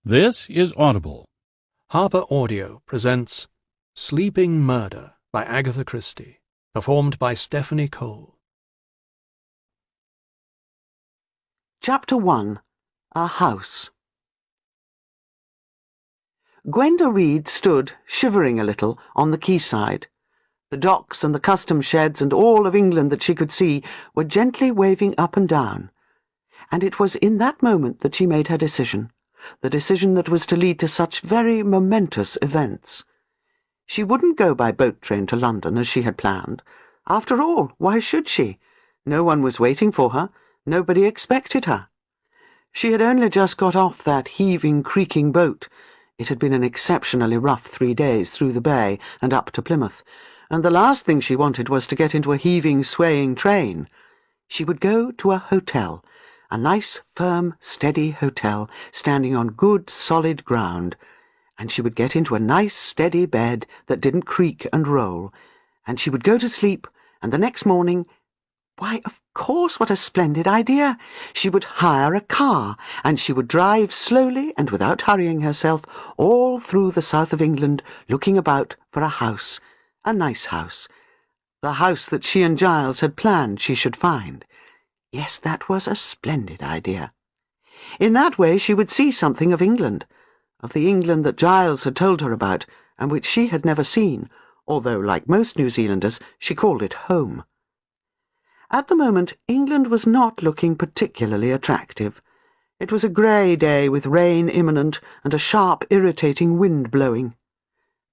This is Audible. Harper Audio presents Sleeping Murder by Agatha Christie, performed by Stephanie Cole. Chapter 1. A House. Gwenda Reed stood, shivering a little, on the quayside. The docks and the custom sheds and all of England that she could see were gently waving up and down. And it was in that moment that she made her decision, the decision that was to lead to such very momentous events. She wouldn't go by boat train to London as she had planned. After all, why should she? No one was waiting for her. Nobody expected her. She had only just got off that heaving, creaking boat. It had been an exceptionally rough 3 days through the bay and up to Plymouth, and the last thing she wanted was to get into a heaving, swaying train. She would go to a hotel, a nice, firm, steady hotel, standing on good, solid ground, and she would get into a nice, steady bed that didn't creak and roll, and she would go to sleep, and the next morning— why, of course, what a splendid idea! She would hire a car, and she would drive slowly and without hurrying herself all through the south of England, looking about for a house, a nice house, the house that she and Giles had planned she should find. Yes, that was a splendid idea. In that way she would see something of England, of the England that Giles had told her about, and which she had never seen, although, like most New Zealanders, she called it home. At the moment, England was not looking particularly attractive. It was a grey day with rain imminent and a sharp, irritating wind blowing.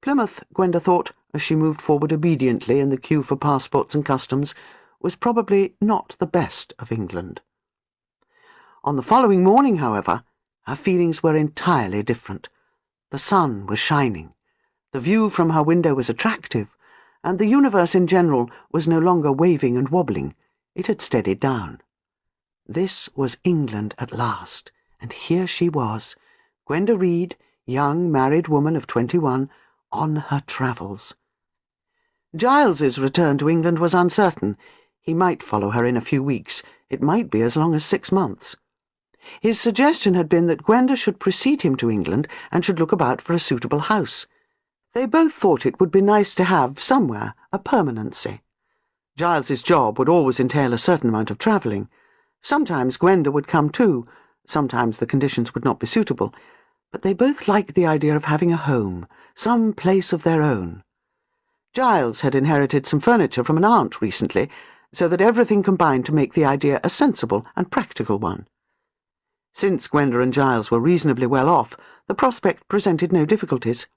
Plymouth, Gwenda thought, as she moved forward obediently in the queue for passports and customs, was probably not the best of England. On the following morning, however, her feelings were entirely different. The sun was shining, the view from her window was attractive, and the universe in general was no longer waving and wobbling. It had steadied down. This was England at last, and here she was, Gwenda Reed, young married woman of 21, on her travels. Giles's return to England was uncertain. He might follow her in a few weeks. It might be as long as 6 months. His suggestion had been that Gwenda should precede him to England and should look about for a suitable house. They both thought it would be nice to have, somewhere, a permanency. Giles's job would always entail a certain amount of travelling. Sometimes Gwenda would come too. Sometimes the conditions would not be suitable. But they both liked the idea of having a home, some place of their own. Giles had inherited some furniture from an aunt recently, so that everything combined to make the idea a sensible and practical one. Since Gwenda and Giles were reasonably well off, the prospect presented no difficulties.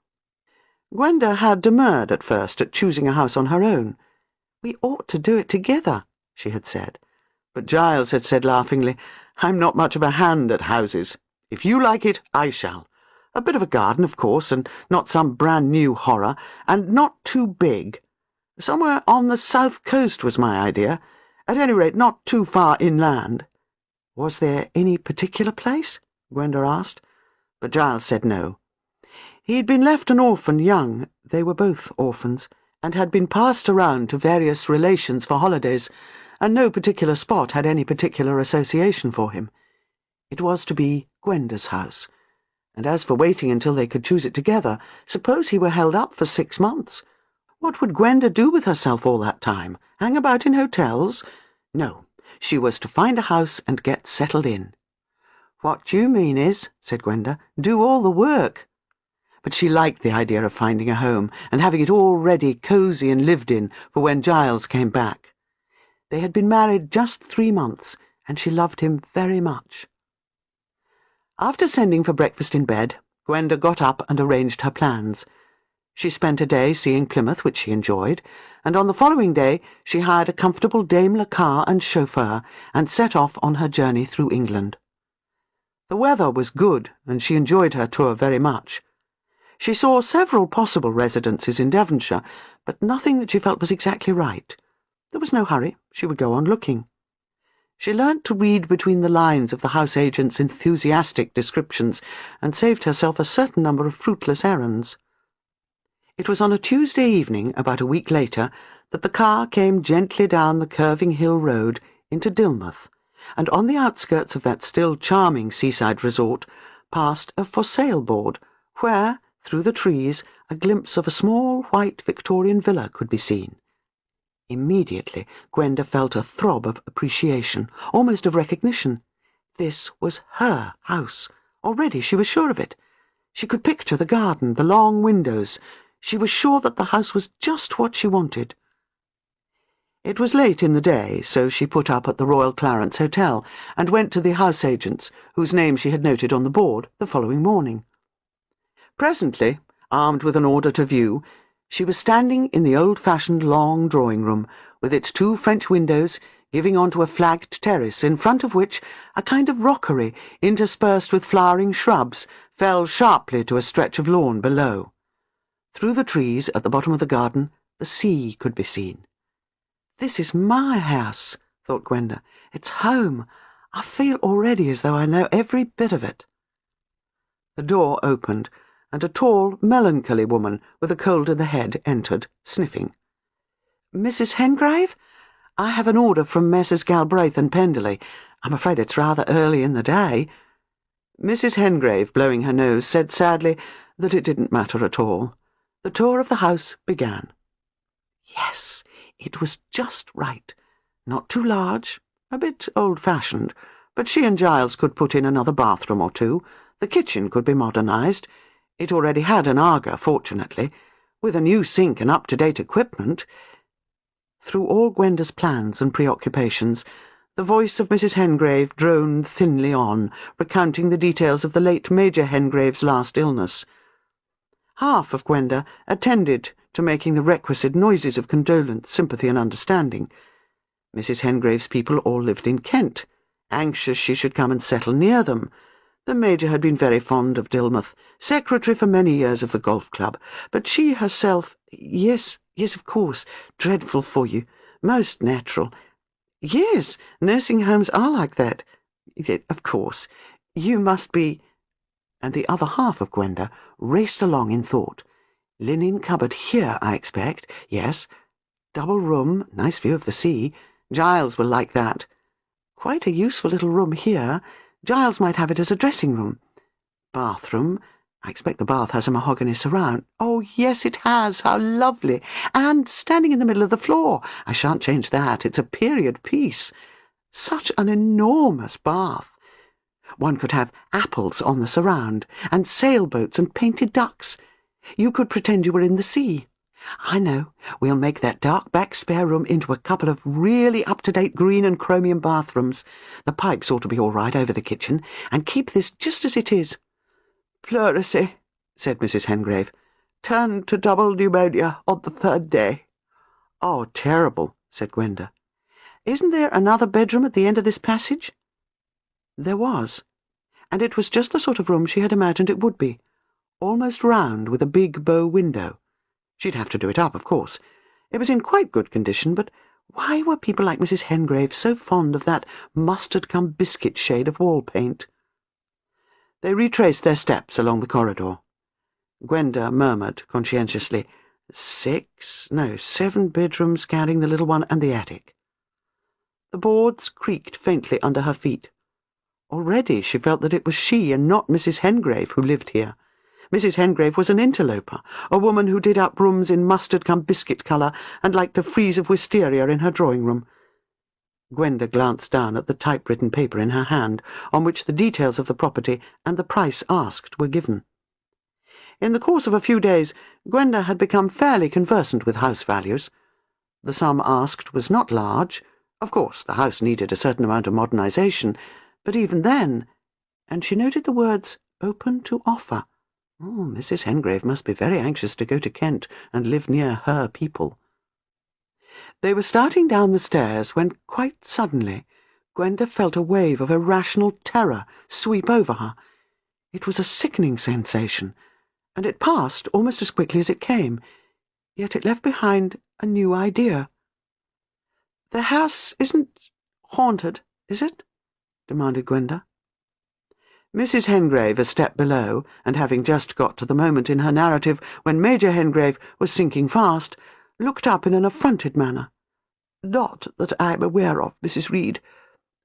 Gwenda had demurred at first at choosing a house on her own. "We ought to do it together," she had said. But Giles had said laughingly, "I'm not much of a hand at houses. If you like it, I shall. A bit of a garden, of course, and not some brand-new horror, and not too big. Somewhere on the south coast was my idea. At any rate, not too far inland." "Was there any particular place?" Gwenda asked. But Giles said no. He'd been left an orphan young, they were both orphans, and had been passed around to various relations for holidays, and no particular spot had any particular association for him. It was to be Gwenda's house, and as for waiting until they could choose it together, suppose he were held up for 6 months. What would Gwenda do with herself all that time? Hang about in hotels? No, she was to find a house and get settled in. "What you mean is," said Gwenda, "do all the work." But she liked the idea of finding a home and having it all ready, cosy and lived in for when Giles came back. They had been married just 3 months, and she loved him very much. After sending for breakfast in bed, Gwenda got up and arranged her plans. She spent a day seeing Plymouth, which she enjoyed, and on the following day she hired a comfortable Daimler car and chauffeur and set off on her journey through England. The weather was good, and she enjoyed her tour very much. She saw several possible residences in Devonshire, but nothing that she felt was exactly right. There was no hurry. She would go on looking. She learnt to read between the lines of the house agent's enthusiastic descriptions and saved herself a certain number of fruitless errands. It was on a Tuesday evening, about a week later, that the car came gently down the curving hill road into Dilmouth, and on the outskirts of that still charming seaside resort past a for sale board, where, through the trees, a glimpse of a small white Victorian villa could be seen. Immediately, Gwenda felt a throb of appreciation, almost of recognition. This was her house. Already she was sure of it. She could picture the garden, the long windows. She was sure that the house was just what she wanted. It was late in the day, so she put up at the Royal Clarence Hotel and went to the house agents, whose name she had noted on the board, the following morning. Presently, armed with an order to view, she was standing in the old-fashioned long drawing-room, with its 2 French windows giving onto a flagged terrace, in front of which a kind of rockery, interspersed with flowering shrubs, fell sharply to a stretch of lawn below. Through the trees at the bottom of the garden, the sea could be seen. "This is my house," thought Gwenda. "It's home. I feel already as though I know every bit of it." The door opened, and a tall, melancholy woman with a cold in the head entered, sniffing. "Mrs. Hengrave? I have an order from Messrs. Galbraith and Penderley. I'm afraid it's rather early in the day." Mrs. Hengrave, blowing her nose, said sadly that it didn't matter at all. The tour of the house began. Yes, it was just right. Not too large, a bit old-fashioned, but she and Giles could put in another bathroom or 2. The kitchen could be modernised. It already had an Aga, fortunately, with a new sink and up-to-date equipment. Through all Gwenda's plans and preoccupations, the voice of Mrs. Hengrave droned thinly on, recounting the details of the late Major Hengrave's last illness. Half of Gwenda attended to making the requisite noises of condolence, sympathy, and understanding. Mrs. Hengrave's people all lived in Kent, anxious she should come and settle near them. The Major had been very fond of Dilmouth, secretary for many years of the golf club, but she herself— Yes, of course, dreadful for you, most natural. Yes, nursing homes are like that. Of course, you must be— And the other half of Gwenda raced along in thought. Linen cupboard here, I expect. Yes. Double room, nice view of the sea. Giles will like that. Quite a useful little room here. Giles might have it as a dressing-room. Bathroom. I expect the bath has a mahogany surround. Oh, yes, it has. How lovely. And standing in the middle of the floor. I shan't change that. It's a period piece. Such an enormous bath. One could have apples on the surround, and sailboats and painted ducks. You could pretend you were in the sea. I know. We'll make that dark back spare room into a couple of really up-to-date green and chromium bathrooms. The pipes ought to be all right over the kitchen, and keep this just as it is. Pleurisy, said Mrs. Hengrave. Turned to double pneumonia on the 3rd day. Oh, terrible, said Gwenda. Isn't there another bedroom at the end of this passage? There was, and it was just the sort of room she had imagined it would be, almost round with a big bow window. She'd have to do it up, of course. It was in quite good condition, but why were people like Mrs. Hengrave so fond of that mustard-cum-biscuit shade of wall paint? They retraced their steps along the corridor. Gwenda murmured conscientiously, 7 bedrooms, counting the little one and the attic. The boards creaked faintly under her feet. Already she felt that it was she and not Mrs. Hengrave who lived here. Mrs. Hengrave was an interloper, a woman who did up rooms in mustard-cum-biscuit colour and liked a frieze of wisteria in her drawing-room. Gwenda glanced down at the typewritten paper in her hand, on which the details of the property and the price asked were given. In the course of a few days, Gwenda had become fairly conversant with house values. The sum asked was not large. Of course, the house needed a certain amount of modernisation, but even then— And she noted the words, open to offer. Oh, Mrs. Hengrave must be very anxious to go to Kent and live near her people. They were starting down the stairs when, quite suddenly, Gwenda felt a wave of irrational terror sweep over her. It was a sickening sensation, and it passed almost as quickly as it came, yet it left behind a new idea. "The house isn't haunted, is it?" demanded Gwenda. Mrs. Hengrave, a step below, and having just got to the moment in her narrative when Major Hengrave was sinking fast, looked up in an affronted manner. "Not that I am aware of, Mrs. Reed.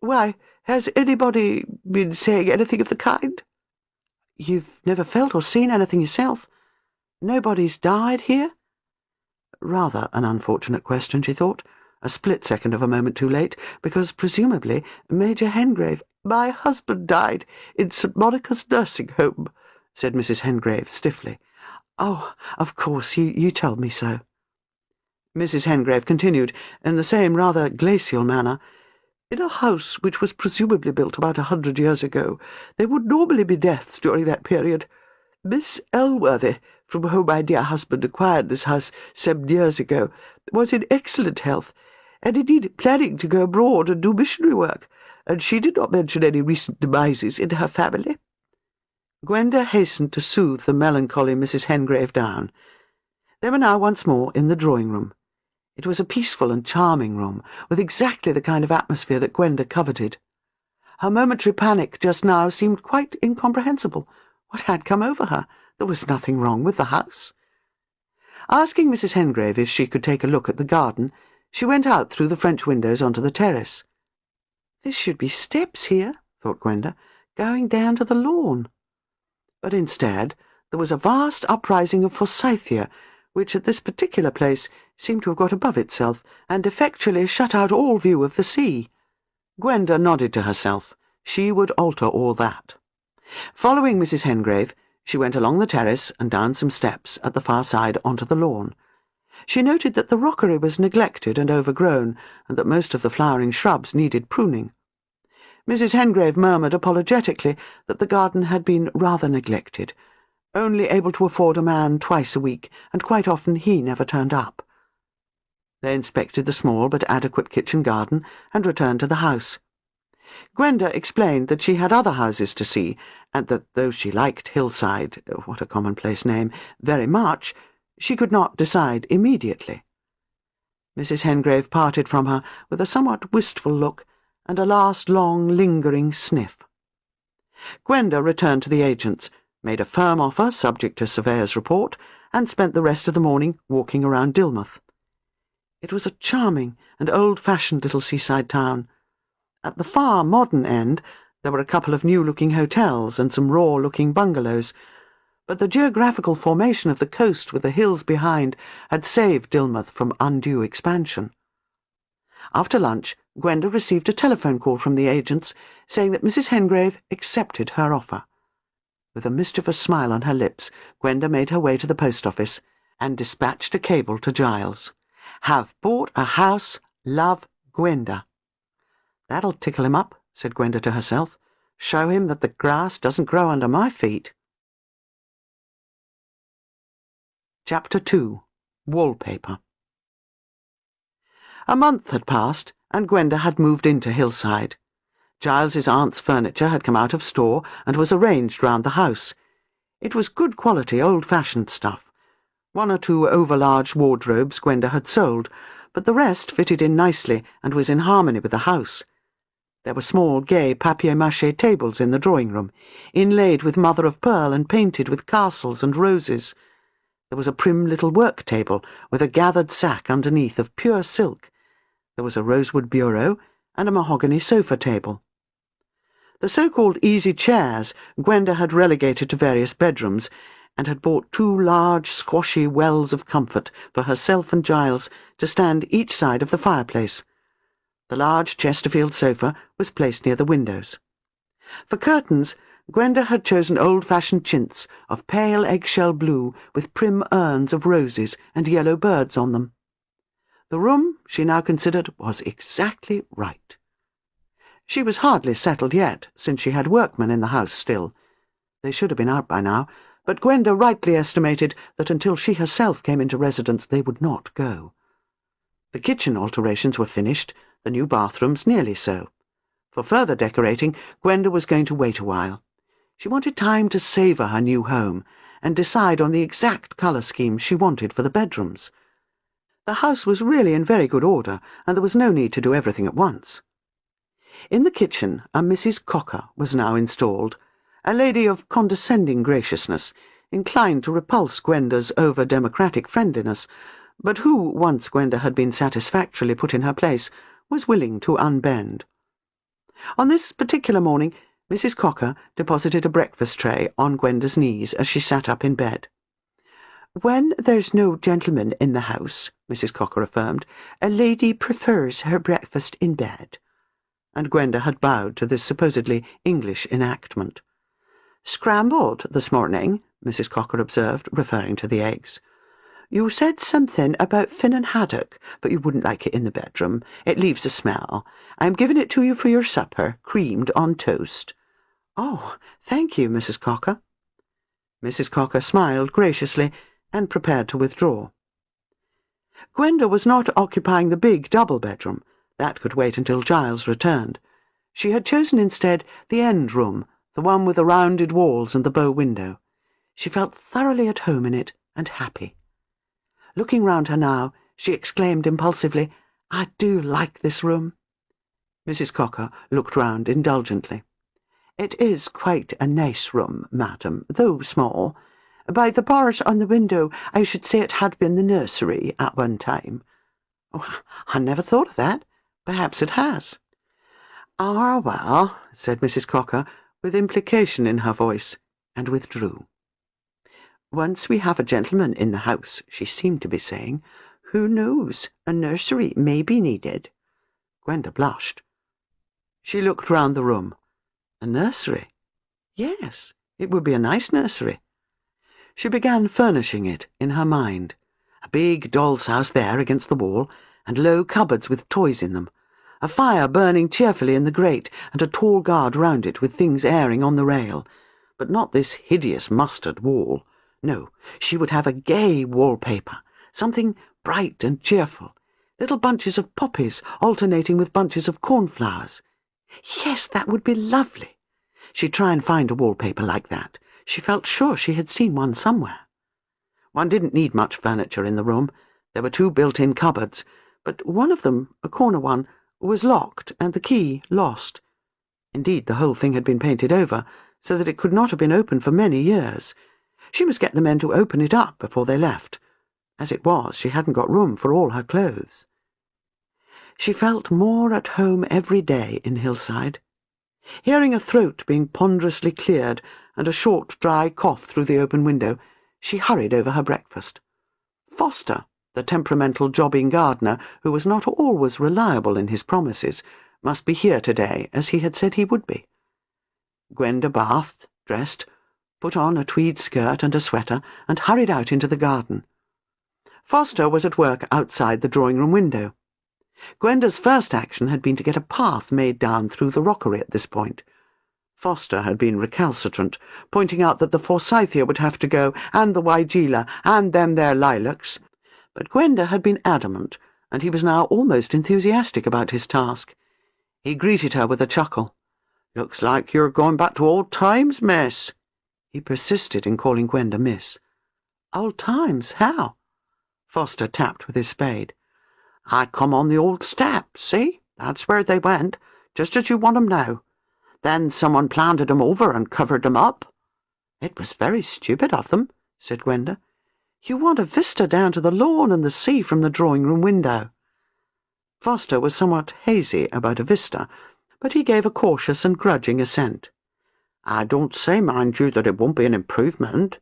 Why, has anybody been saying anything of the kind?" You've never felt or seen anything yourself? Nobody's died here? Rather an unfortunate question, she thought, a split second of a moment too late, because presumably Major Hengrave— "My husband died in St. Monica's nursing home," said Mrs. Hengrave stiffly. "Oh, of course, you told me so." Mrs. Hengrave continued, in the same rather glacial manner, "In a house which was presumably built about 100 years ago, there would normally be deaths during that period. Miss Elworthy, from whom my dear husband acquired this house 7 years ago, was in excellent health, and indeed planning to go abroad and do missionary work, and she did not mention any recent demises in her family." Gwenda hastened to soothe the melancholy Mrs. Hengrave down. They were now once more in the drawing-room. It was a peaceful and charming room, with exactly the kind of atmosphere that Gwenda coveted. Her momentary panic just now seemed quite incomprehensible. What had come over her? There was nothing wrong with the house. Asking Mrs. Hengrave if she could take a look at the garden, she went out through the French windows onto the terrace. There should be steps here, thought Gwenda, going down to the lawn. But instead there was a vast uprising of forsythia, which at this particular place seemed to have got above itself and effectually shut out all view of the sea. Gwenda nodded to herself. She would alter all that. Following Mrs. Hengrave, she went along the terrace and down some steps at the far side onto the lawn. She noted that the rockery was neglected and overgrown, and that most of the flowering shrubs needed pruning. Mrs. Hengrave murmured apologetically that the garden had been rather neglected, only able to afford a man twice a week, and quite often he never turned up. They inspected the small but adequate kitchen garden and returned to the house. Gwenda explained that she had other houses to see, and that though she liked Hillside, what a commonplace name, very much, she could not decide immediately. Mrs. Hengrave parted from her with a somewhat wistful look and a last long, lingering sniff. Gwenda returned to the agents, made a firm offer subject to surveyor's report, and spent the rest of the morning walking around Dilmouth. It was a charming and old-fashioned little seaside town. At the far modern end there were a couple of new-looking hotels and some raw-looking bungalows, but the geographical formation of the coast with the hills behind had saved Dilmouth from undue expansion. After lunch, Gwenda received a telephone call from the agents saying that Mrs. Hengrave accepted her offer. With a mischievous smile on her lips, Gwenda made her way to the post office and dispatched a cable to Giles. "Have bought a house. Love, Gwenda." "That'll tickle him up," said Gwenda to herself. "Show him that the grass doesn't grow under my feet." Chapter 2. Wallpaper. A month had passed, and Gwenda had moved into Hillside. Giles's aunt's furniture had come out of store and was arranged round the house. It was good quality, old-fashioned stuff. 1 or 2 over-large wardrobes Gwenda had sold, but the rest fitted in nicely and was in harmony with the house. There were small, gay papier-mâché tables in the drawing-room, inlaid with mother-of-pearl and painted with castles and roses. There was a prim little work-table with a gathered sack underneath of pure silk. There was a rosewood bureau and a mahogany sofa-table. The so-called easy chairs Gwenda had relegated to various bedrooms, and had bought 2 large, squashy wells of comfort for herself and Giles to stand each side of the fireplace. The large Chesterfield sofa was placed near the windows. For curtains, Gwenda had chosen old-fashioned chintz of pale eggshell blue with prim urns of roses and yellow birds on them. The room, she now considered, was exactly right. She was hardly settled yet, since she had workmen in the house still. They should have been out by now, but Gwenda rightly estimated that until she herself came into residence they would not go. The kitchen alterations were finished, the new bathrooms nearly so. For further decorating, Gwenda was going to wait a while. She wanted time to savour her new home and decide on the exact colour scheme she wanted for the bedrooms. The house was really in very good order, and there was no need to do everything at once. In the kitchen, a Mrs. Cocker was now installed, a lady of condescending graciousness, inclined to repulse Gwenda's over-democratic friendliness, but who, once Gwenda had been satisfactorily put in her place, was willing to unbend. On this particular morning, Mrs. Cocker deposited a breakfast tray on Gwenda's knees as she sat up in bed. "When there's no gentleman in the house," Mrs. Cocker affirmed, "a lady prefers her breakfast in bed." And Gwenda had bowed to this supposedly English enactment. "Scrambled this morning," Mrs. Cocker observed, referring to the eggs. "You said something about Finnan haddock, but you wouldn't like it in the bedroom. It leaves a smell. I'm giving it to you for your supper, creamed on toast." "Oh, thank you, Mrs. Cocker." Mrs. Cocker smiled graciously and prepared to withdraw. Gwenda was not occupying the big double bedroom. That could wait until Giles returned. She had chosen instead the end room, the one with the rounded walls and the bow window. She felt thoroughly at home in it and happy. Looking round her now, she exclaimed impulsively, "I do like this room." Mrs. Cocker looked round indulgently. "It is quite a nice room, madam, though small. By the bars on the window, I should say it had been the nursery at one time." "Oh, I never thought of that. Perhaps it has." "Ah, well," said Mrs. Cocker, with implication in her voice, and withdrew. "Once we have a gentleman in the house," she seemed to be saying, "who knows, a nursery may be needed." Gwenda blushed. She looked round the room. A nursery? Yes, it would be a nice nursery. She began furnishing it in her mind. A big doll's house there against the wall, and low cupboards with toys in them, a fire burning cheerfully in the grate, and a tall guard round it with things airing on the rail. But not this hideous mustard wall. No, she would have a gay wallpaper, something bright and cheerful, little bunches of poppies alternating with bunches of cornflowers. Yes, that would be lovely. She'd try and find a wallpaper like that. She felt sure she had seen one somewhere. One didn't need much furniture in the room. There were 2 built-in cupboards, but one of them, a corner one, was locked and the key lost. Indeed, the whole thing had been painted over, so that it could not have been opened for many years. She must get the men to open it up before they left. As it was, she hadn't got room for all her clothes. She felt more at home every day in Hillside. Hearing a throat being ponderously cleared and a short, dry cough through the open window, she hurried over her breakfast. Foster, the temperamental jobbing gardener, who was not always reliable in his promises, must be here today, as he had said he would be. Gwenda bathed, dressed, put on a tweed skirt and a sweater, and hurried out into the garden. Foster was at work outside the drawing-room window. Gwenda's first action had been to get a path made down through the rockery at this point. Foster had been recalcitrant, pointing out that the Forsythia would have to go, and the Wygela, and them there lilacs. But Gwenda had been adamant, and he was now almost enthusiastic about his task. He greeted her with a chuckle. "Looks like you're going back to old times, miss." He persisted in calling Gwenda miss. "Old times? How?" Foster tapped with his spade. "I come on the old steps, see? That's where they went, just as you want 'em now. Then someone planted 'em over and covered 'em up." "It was very stupid of them," said Gwenda. "You want a vista down to the lawn and the sea from the drawing-room window." Foster was somewhat hazy about a vista, but he gave a cautious and grudging assent. "I don't say, mind you, that it won't be an improvement.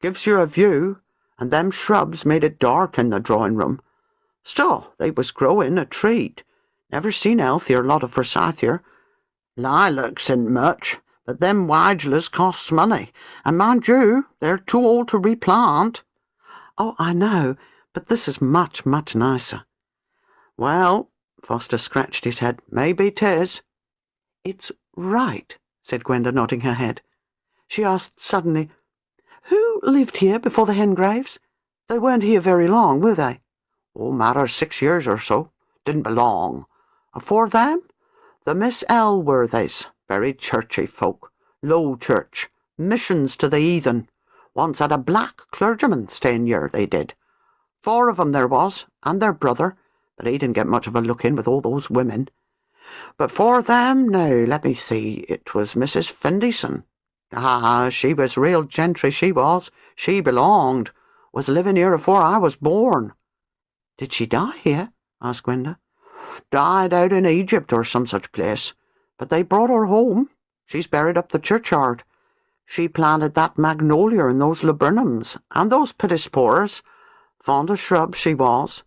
Gives you a view, and them shrubs made it dark in the drawing-room. Still, they was growing a treat. Never seen a healthier lot of forsythia. Lilacs ain't much, but them Wygelas costs money, and mind you, they're too old to replant." "Oh, I know, but this is much, much nicer." "Well," Foster scratched his head, "maybe 'tis." "It's right," said Gwenda, nodding her head. She asked suddenly, "Who lived here before the Hengraves? They weren't here very long, were they?" "Oh, matter 6 years or so. Didn't belong. Afore them, the Miss Elworthies, very churchy folk, low church, missions to the heathen. Once had a black clergyman staying here, they did. 4 of 'em there was, and their brother, but he didn't get much of a look in with all those women. But for them, now, let me see, it was Mrs. Findayson. Ah, she was real gentry, she was. She belonged. Was living here afore I was born." "Did she die here?" asked Gwenda. "Died out in Egypt or some such place. But they brought her home. She's buried up the churchyard. She planted that magnolia and those laburnums, and those pittisporers. Fond of shrubs she was."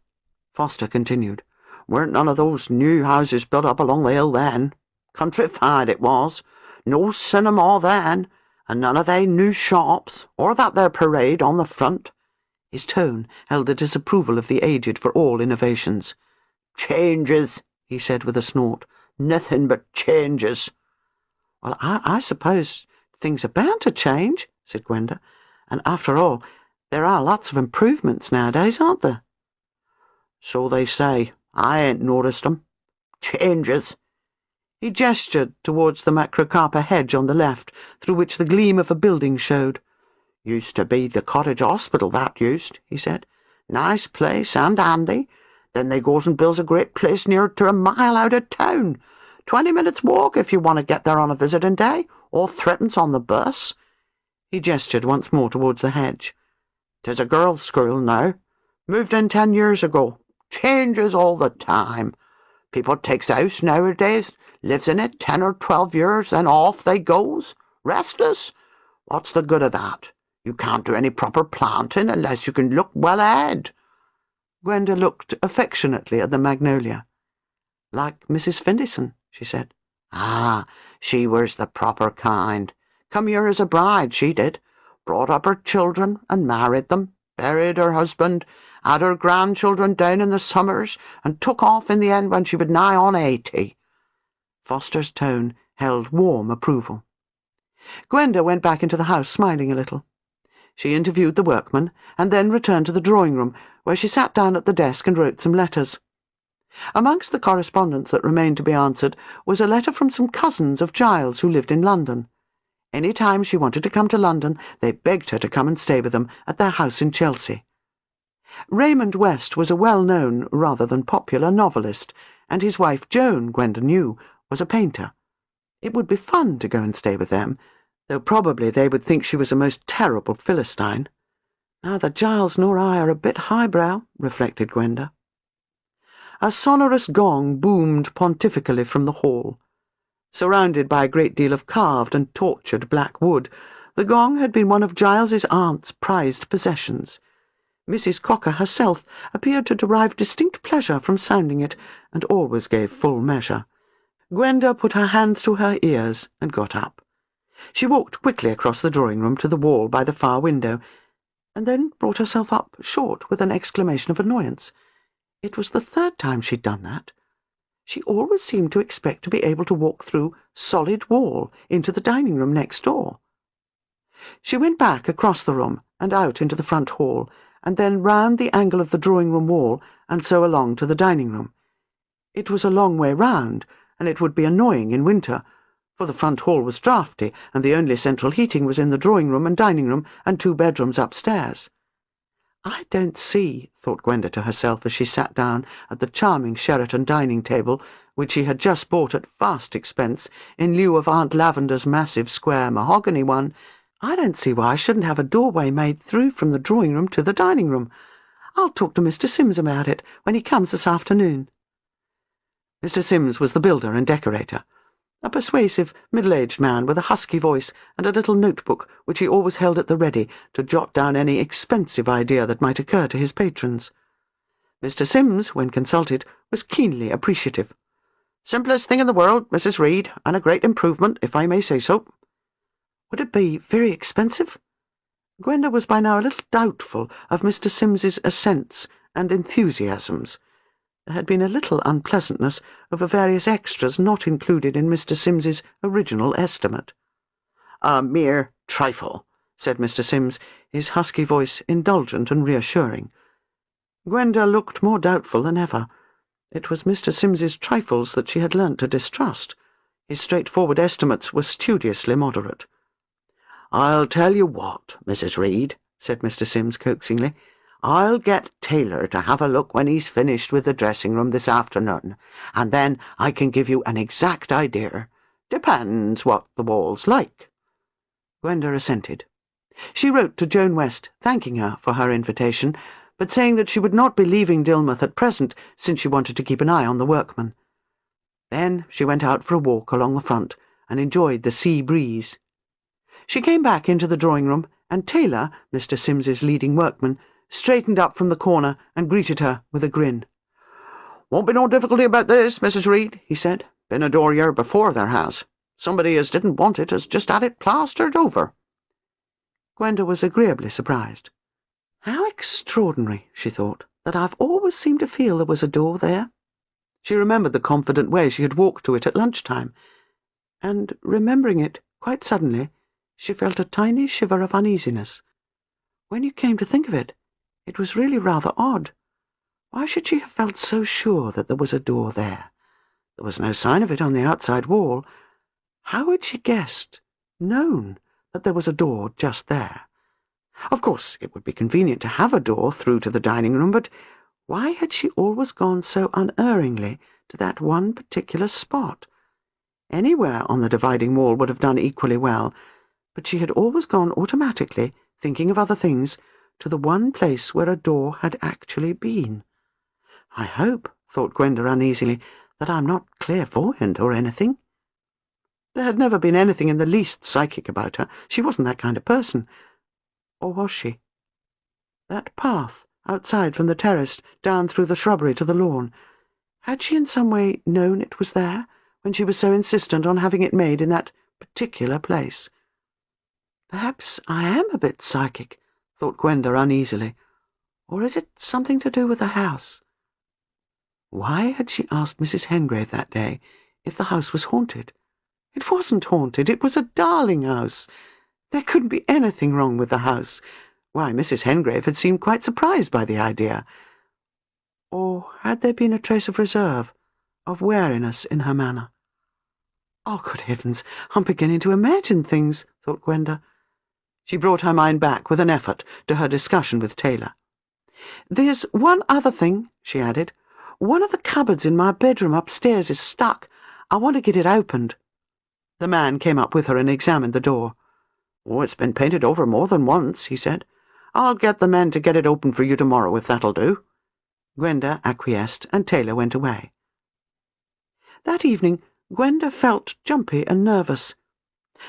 Foster continued. "Weren't none of those new houses built up along the hill then. Countrified it was. No cinema then, and none of they new shops, or that there parade on the front." His tone held the disapproval of the aged for all innovations. "Changes," he said with a snort. "Nothing but changes." "Well, I suppose things are bound to change," said Gwenda. "And after all, there are lots of improvements nowadays, aren't there?" "So they say. I ain't noticed 'em. Changes." He gestured towards the macrocarpa hedge on the left, through which the gleam of a building showed. "Used to be the cottage hospital, that used," he said. "Nice place and handy. Then they goes and builds a great place near to a mile out of town. 20 minutes walk if you want to get there on a visiting day, or threepence on the bus." He gestured once more towards the hedge. "'Tis a girls' school now. Moved in 10 years ago. Changes all the time. People takes a house nowadays, lives in it 10 or 12 years, then off they goes. Restless. What's the good of that? You can't do any proper planting unless you can look well ahead." Gwenda looked affectionately at the magnolia. "Like Mrs. Findison," she said. "Ah, she was the proper kind. Come here as a bride, she did. Brought up her children and married them, buried her husband, had her grandchildren down in the summers, and took off in the end when she was nigh on 80. Foster's tone held warm approval. Gwenda went back into the house, smiling a little. She interviewed the workman, and then returned to the drawing-room, where she sat down at the desk and wrote some letters. Amongst the correspondence that remained to be answered was a letter from some cousins of Giles who lived in London. Any time she wanted to come to London, they begged her to come and stay with them at their house in Chelsea. Raymond West was a well-known, rather than popular, novelist, and his wife Joan, Gwenda knew, was a painter. It would be fun to go and stay with them, though probably they would think she was a most terrible Philistine. Neither Giles nor I are a bit highbrow, reflected Gwenda. A sonorous gong boomed pontifically from the hall. Surrounded by a great deal of carved and tortured black wood, the gong had been one of Giles's aunt's prized possessions. Mrs. Cocker herself appeared to derive distinct pleasure from sounding it, and always gave full measure. Gwenda put her hands to her ears and got up. She walked quickly across the drawing-room to the wall by the far window, and then brought herself up short with an exclamation of annoyance. It was the third time she'd done that. She always seemed to expect to be able to walk through solid wall into the dining-room next door. She went back across the room and out into the front hall, and then round the angle of the drawing-room wall and so along to the dining-room. It was a long way round, and it would be annoying in winter, for the front hall was draughty, and the only central heating was in the drawing-room and dining-room and 2 bedrooms upstairs. "I don't see," thought Gwenda to herself as she sat down at the charming Sheraton dining-table, which she had just bought at vast expense in lieu of Aunt Lavender's massive square mahogany one, "I don't see why I shouldn't have a doorway made through from the drawing-room to the dining-room. I'll talk to Mr. Sims about it when he comes this afternoon." Mr. Sims was the builder and decorator, a persuasive, middle-aged man with a husky voice and a little notebook which he always held at the ready to jot down any expensive idea that might occur to his patrons. Mr. Sims, when consulted, was keenly appreciative. "Simplest thing in the world, Mrs. Reed, and a great improvement, if I may say so." Would it be very expensive? Gwenda was by now a little doubtful of Mr. Sims's assents and enthusiasms. There had been a little unpleasantness over various extras not included in Mr. Sims's original estimate. "A mere trifle," said Mr. Sims, his husky voice indulgent and reassuring. Gwenda looked more doubtful than ever. It was Mr. Sims's trifles that she had learnt to distrust. His straightforward estimates were studiously moderate. "I'll tell you what, Mrs. Reed," said Mr. Sims coaxingly. "I'll get Taylor to have a look when he's finished with the dressing-room this afternoon, and then I can give you an exact idea. Depends what the wall's like." Gwenda assented. She wrote to Joan West, thanking her for her invitation, but saying that she would not be leaving Dilmouth at present, since she wanted to keep an eye on the workmen. Then she went out for a walk along the front, and enjoyed the sea breeze. She came back into the drawing-room, and Taylor, Mr. Simms's leading workman, straightened up from the corner and greeted her with a grin. "Won't be no difficulty about this, Mrs. Reed," he said. "Been a door here before, there has. Somebody as didn't want it has just had it plastered over." Gwenda was agreeably surprised. "How extraordinary," she thought, "that I've always seemed to feel there was a door there." She remembered the confident way she had walked to it at lunchtime, and, remembering it, quite suddenly, she felt a tiny shiver of uneasiness. When you came to think of it, it was really rather odd. Why should she have felt so sure that there was a door there? There was no sign of it on the outside wall. How had she guessed, known, that there was a door just there? Of course, it would be convenient to have a door through to the dining-room, but why had she always gone so unerringly to that one particular spot? Anywhere on the dividing wall would have done equally well, but she had always gone automatically, thinking of other things, to the one place where a door had actually been. "I hope," thought Gwenda uneasily, "that I'm not clairvoyant or anything." There had never been anything in the least psychic about her. She wasn't that kind of person. Or was she? That path, outside from the terrace, down through the shrubbery to the lawn, had she in some way known it was there, when she was so insistent on having it made in that particular place? "Perhaps I am a bit psychic," thought Gwenda uneasily. "Or is it something to do with the house?" Why had she asked Mrs. Hengrave that day if the house was haunted? It wasn't haunted. It was a darling house. There couldn't be anything wrong with the house. Why, Mrs. Hengrave had seemed quite surprised by the idea. Or had there been a trace of reserve, of wariness in her manner? "Oh, good heavens, I'm beginning to imagine things," thought Gwenda. She brought her mind back with an effort to her discussion with Taylor. "There's one other thing," she added. "One of the cupboards in my bedroom upstairs is stuck. I want to get it opened." The man came up with her and examined the door. "Oh, it's been painted over more than once," he said. "I'll get the men to get it open for you tomorrow, if that'll do." Gwenda acquiesced, and Taylor went away. That evening, Gwenda felt jumpy and nervous.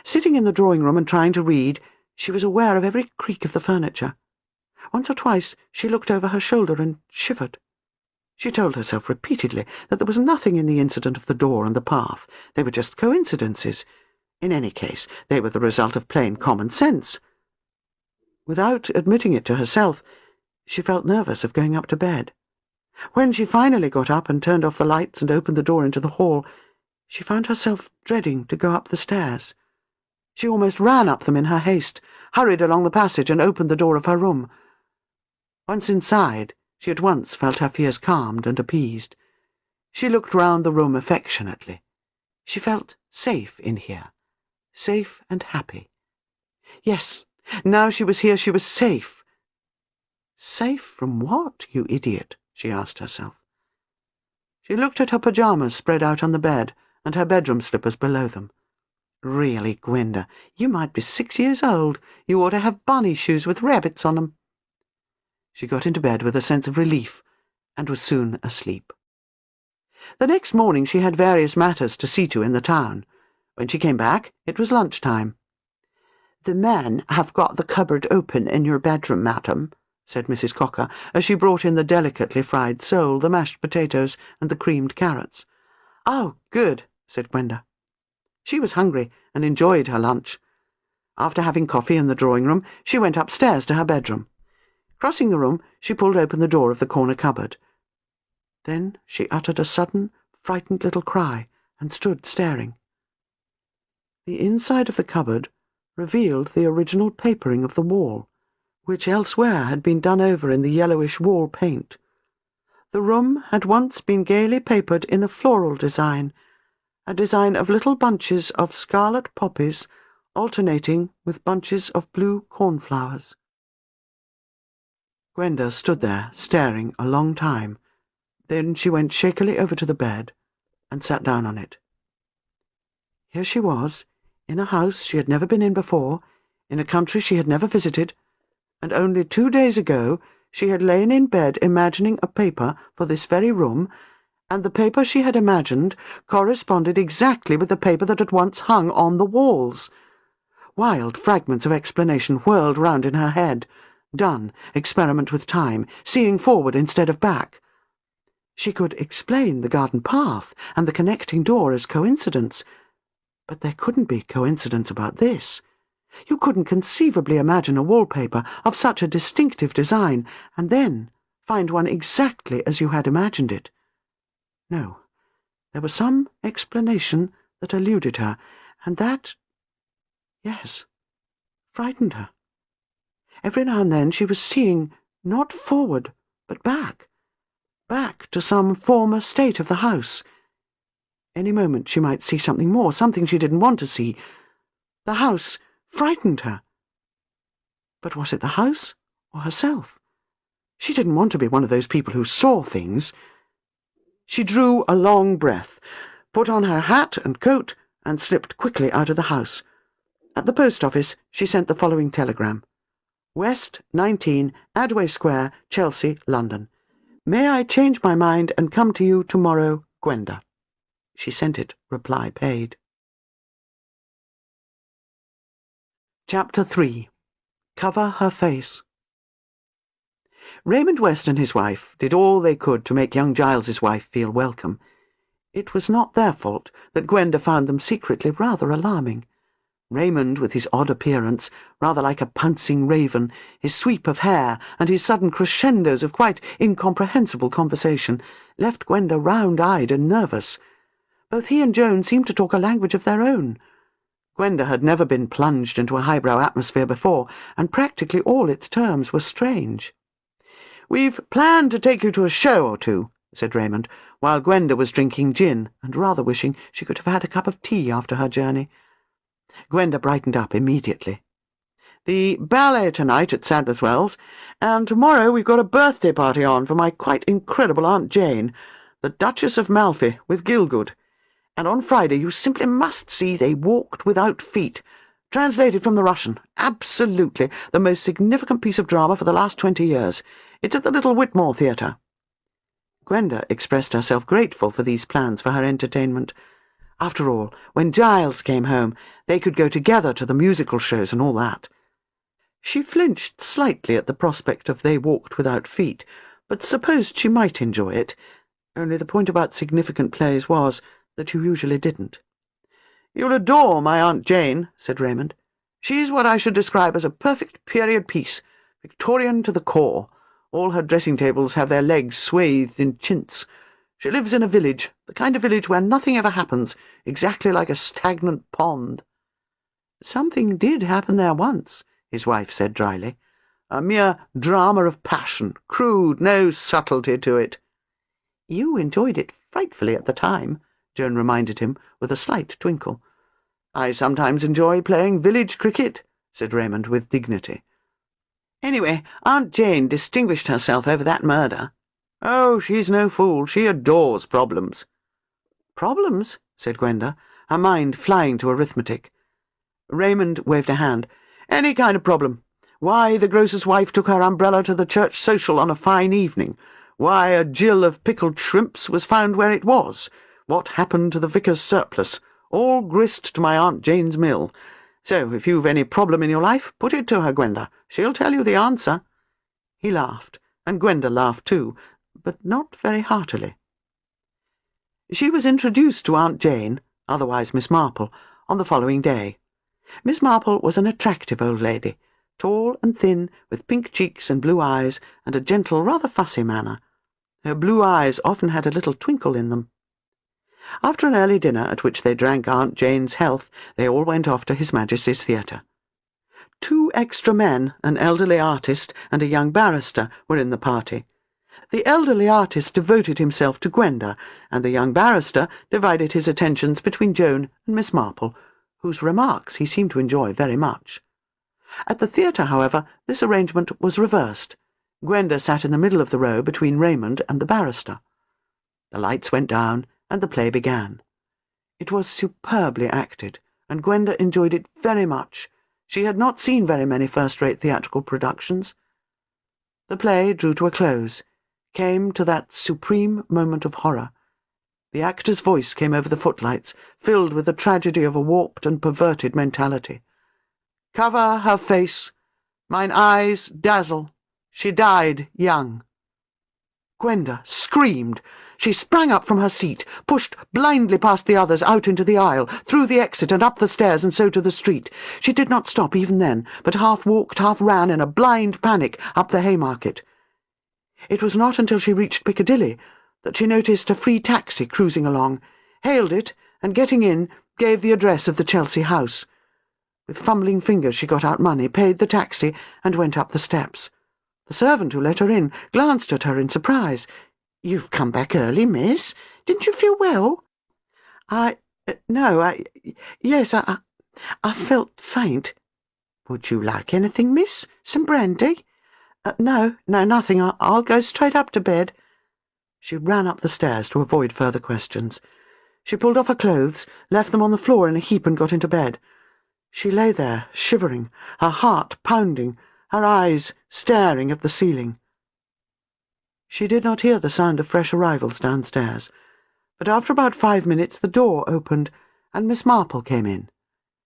Sitting in the drawing-room and trying to read, she was aware of every creak of the furniture. Once or twice she looked over her shoulder and shivered. She told herself repeatedly that there was nothing in the incident of the door and the path. They were just coincidences. In any case, they were the result of plain common sense. Without admitting it to herself, she felt nervous of going up to bed. When she finally got up and turned off the lights and opened the door into the hall, she found herself dreading to go up the stairs. She almost ran up them in her haste, hurried along the passage and opened the door of her room. Once inside, she at once felt her fears calmed and appeased. She looked round the room affectionately. She felt safe in here, safe and happy. Yes, now she was here she was safe. Safe from what, you idiot? She asked herself. She looked at her pyjamas spread out on the bed and her bedroom slippers below them. Really, Gwenda, you might be 6 years old. You ought to have bunny shoes with rabbits on them. She got into bed with a sense of relief and was soon asleep. The next morning she had various matters to see to in the town. When she came back, it was lunchtime. "The men have got the cupboard open in your bedroom, madam," said Mrs. Cocker, as she brought in the delicately fried sole, the mashed potatoes, and the creamed carrots. "Oh, good," said Gwenda. She was hungry and enjoyed her lunch. After having coffee in the drawing-room, she went upstairs to her bedroom. Crossing the room, she pulled open the door of the corner cupboard. Then she uttered a sudden, frightened little cry and stood staring. The inside of the cupboard revealed the original papering of the wall, which elsewhere had been done over in the yellowish wall paint. The room had once been gaily papered in a floral design, a design of little bunches of scarlet poppies alternating with bunches of blue cornflowers. Gwenda stood there, staring a long time. Then she went shakily over to the bed and sat down on it. Here she was, in a house she had never been in before, in a country she had never visited, and only 2 days ago she had lain in bed imagining a paper for this very room, and the paper she had imagined corresponded exactly with the paper that had once hung on the walls. Wild fragments of explanation whirled round in her head. Done, experiment with time, seeing forward instead of back. She could explain the garden path and the connecting door as coincidence, but there couldn't be coincidence about this. You couldn't conceivably imagine a wallpaper of such a distinctive design, and then find one exactly as you had imagined it. No, there was some explanation that eluded her, and that, yes, frightened her. Every now and then she was seeing, not forward, but back to some former state of the house. Any moment she might see something more, something she didn't want to see. The house frightened her. But was it the house or herself? She didn't want to be one of those people who saw things. She drew a long breath, put on her hat and coat, and slipped quickly out of the house. At the post office she sent the following telegram. West 19, Adway Square, Chelsea, London. May I change my mind and come to you tomorrow, Gwenda? She sent it, reply paid. Chapter 3. Cover Her Face. Raymond West and his wife did all they could to make young Giles's wife feel welcome. It was not their fault that Gwenda found them secretly rather alarming. Raymond, with his odd appearance, rather like a pouncing raven, his sweep of hair, and his sudden crescendos of quite incomprehensible conversation, left Gwenda round-eyed and nervous. Both he and Joan seemed to talk a language of their own. Gwenda had never been plunged into a highbrow atmosphere before, and practically all its terms were strange. "We've planned to take you to a show or two," said Raymond, while Gwenda was drinking gin and rather wishing she could have had a cup of tea after her journey. Gwenda brightened up immediately. "The ballet tonight at Sadler's Wells, and tomorrow we've got a birthday party on for my quite incredible Aunt Jane, the Duchess of Malfi, with Gielgud. And on Friday you simply must see They Walked Without Feet, translated from the Russian. Absolutely the most significant piece of drama for the last 20 years. It's at the Little Whitmore Theatre." Gwenda expressed herself grateful for these plans for her entertainment. After all, when Giles came home, they could go together to the musical shows and all that. She flinched slightly at the prospect of They Walked Without Feet, but supposed she might enjoy it, only the point about significant plays was that you usually didn't. "You'll adore my Aunt Jane," said Raymond. "She's what I should describe as a perfect period piece, Victorian to the core. All her dressing-tables have their legs swathed in chintz. She lives in a village, the kind of village where nothing ever happens, exactly like a stagnant pond." "Something did happen there once," his wife said dryly. "A mere drama of passion, crude, no subtlety to it." "You enjoyed it frightfully at the time," Joan reminded him, with a slight twinkle. "I sometimes enjoy playing village cricket," said Raymond with dignity. "Anyway, Aunt Jane distinguished herself over that murder." "Oh, she's no fool. She adores problems." "Problems?" said Gwenda, her mind flying to arithmetic. Raymond waved a hand. "Any kind of problem. Why the grocer's wife took her umbrella to the church social on a fine evening. Why a gill of pickled shrimps was found where it was. What happened to the vicar's surplus. All grist to my Aunt Jane's mill. So, if you've any problem in your life, put it to her, Gwenda. She'll tell you the answer." He laughed, and Gwenda laughed too, but not very heartily. She was introduced to Aunt Jane, otherwise Miss Marple, on the following day. Miss Marple was an attractive old lady, tall and thin, with pink cheeks and blue eyes, and a gentle, rather fussy manner. Her blue eyes often had a little twinkle in them. After an early dinner, at which they drank Aunt Jane's health, they all went off to His Majesty's Theatre. 2 extra men, an elderly artist and a young barrister, were in the party. The elderly artist devoted himself to Gwenda, and the young barrister divided his attentions between Joan and Miss Marple, whose remarks he seemed to enjoy very much. At the theatre, however, this arrangement was reversed. Gwenda sat in the middle of the row between Raymond and the barrister. The lights went down, and the play began. It was superbly acted, and Gwenda enjoyed it very much. She had not seen very many first-rate theatrical productions. The play drew to a close, came to that supreme moment of horror, The actor's voice came over the footlights, filled with the tragedy of a warped and perverted mentality. "Cover her face. Mine eyes dazzle. She died young." Gwenda screamed. She sprang up from her seat, pushed blindly past the others out into the aisle, through the exit and up the stairs and so to the street. She did not stop even then, but half walked, half ran in a blind panic up the Haymarket. It was not until she reached Piccadilly that she noticed a free taxi cruising along, hailed it, and getting in, gave the address of the Chelsea house. With fumbling fingers she got out money, paid the taxi, and went up the steps. The servant who let her in glanced at her in surprise. "You've come back early, miss. Didn't you feel well?" Yes, I felt faint." "Would you like anything, miss? Some brandy?" No, nothing. I'll go straight up to bed." She ran up the stairs to avoid further questions. She pulled off her clothes, left them on the floor in a heap and got into bed. She lay there, shivering, her heart pounding, her eyes staring at the ceiling. She did not hear the sound of fresh arrivals downstairs, but after about 5 minutes the door opened and Miss Marple came in.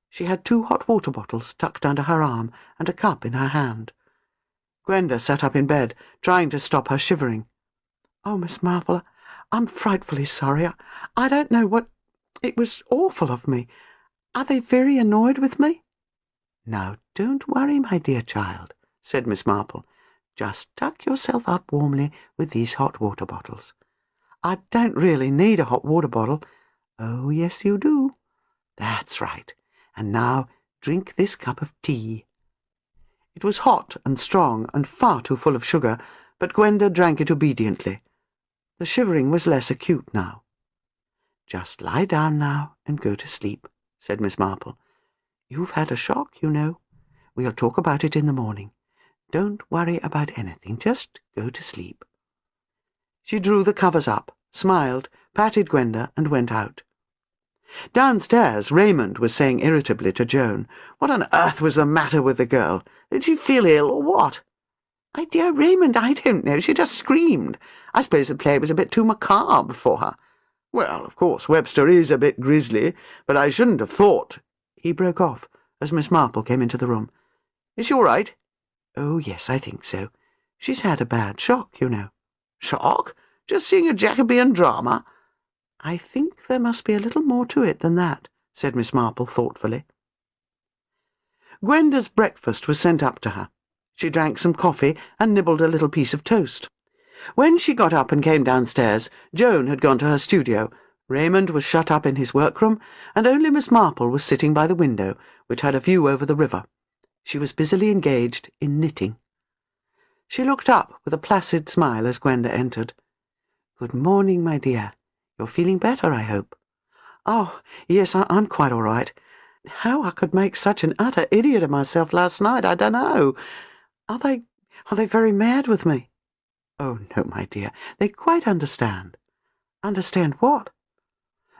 She had 2 hot water bottles tucked under her arm and a cup in her hand. Gwenda sat up in bed, trying to stop her shivering. "Oh, Miss Marple, I'm frightfully sorry. I don't know what... It was awful of me. Are they very annoyed with me?" "Now, don't worry, my dear child," said Miss Marple. "Just tuck yourself up warmly with these hot water bottles." "I don't really need a hot water bottle." "Oh, yes, you do. That's right. And now drink this cup of tea." It was hot and strong and far too full of sugar, but Gwenda drank it obediently. The shivering was less acute now. "Just lie down now and go to sleep," said Miss Marple. "You've had a shock, you know. We'll talk about it in the morning. Don't worry about anything. Just go to sleep." She drew the covers up, smiled, patted Gwenda, and went out. Downstairs, Raymond was saying irritably to Joan, "What on earth was the matter with the girl? Did she feel ill or what?" "My dear Raymond, I don't know. She just screamed. I suppose the play was a bit too macabre for her." "Well, of course, Webster is a bit grisly, but I shouldn't have thought—" He broke off as Miss Marple came into the room. "Is she all right?" "Oh, yes, I think so. She's had a bad shock, you know." "Shock? Just seeing a Jacobean drama?" "I think there must be a little more to it than that," said Miss Marple thoughtfully. Gwenda's breakfast was sent up to her. She drank some coffee and nibbled a little piece of toast. When she got up and came downstairs, Joan had gone to her studio. Raymond was shut up in his workroom, and only Miss Marple was sitting by the window, which had a view over the river. She was busily engaged in knitting. She looked up with a placid smile as Gwenda entered. "Good morning, my dear. You're feeling better, I hope?" "Oh, yes, I'm quite all right. How I could make such an utter idiot of myself last night, I don't know. Are they very mad with me?" "Oh, no, my dear. They quite understand." "Understand what?"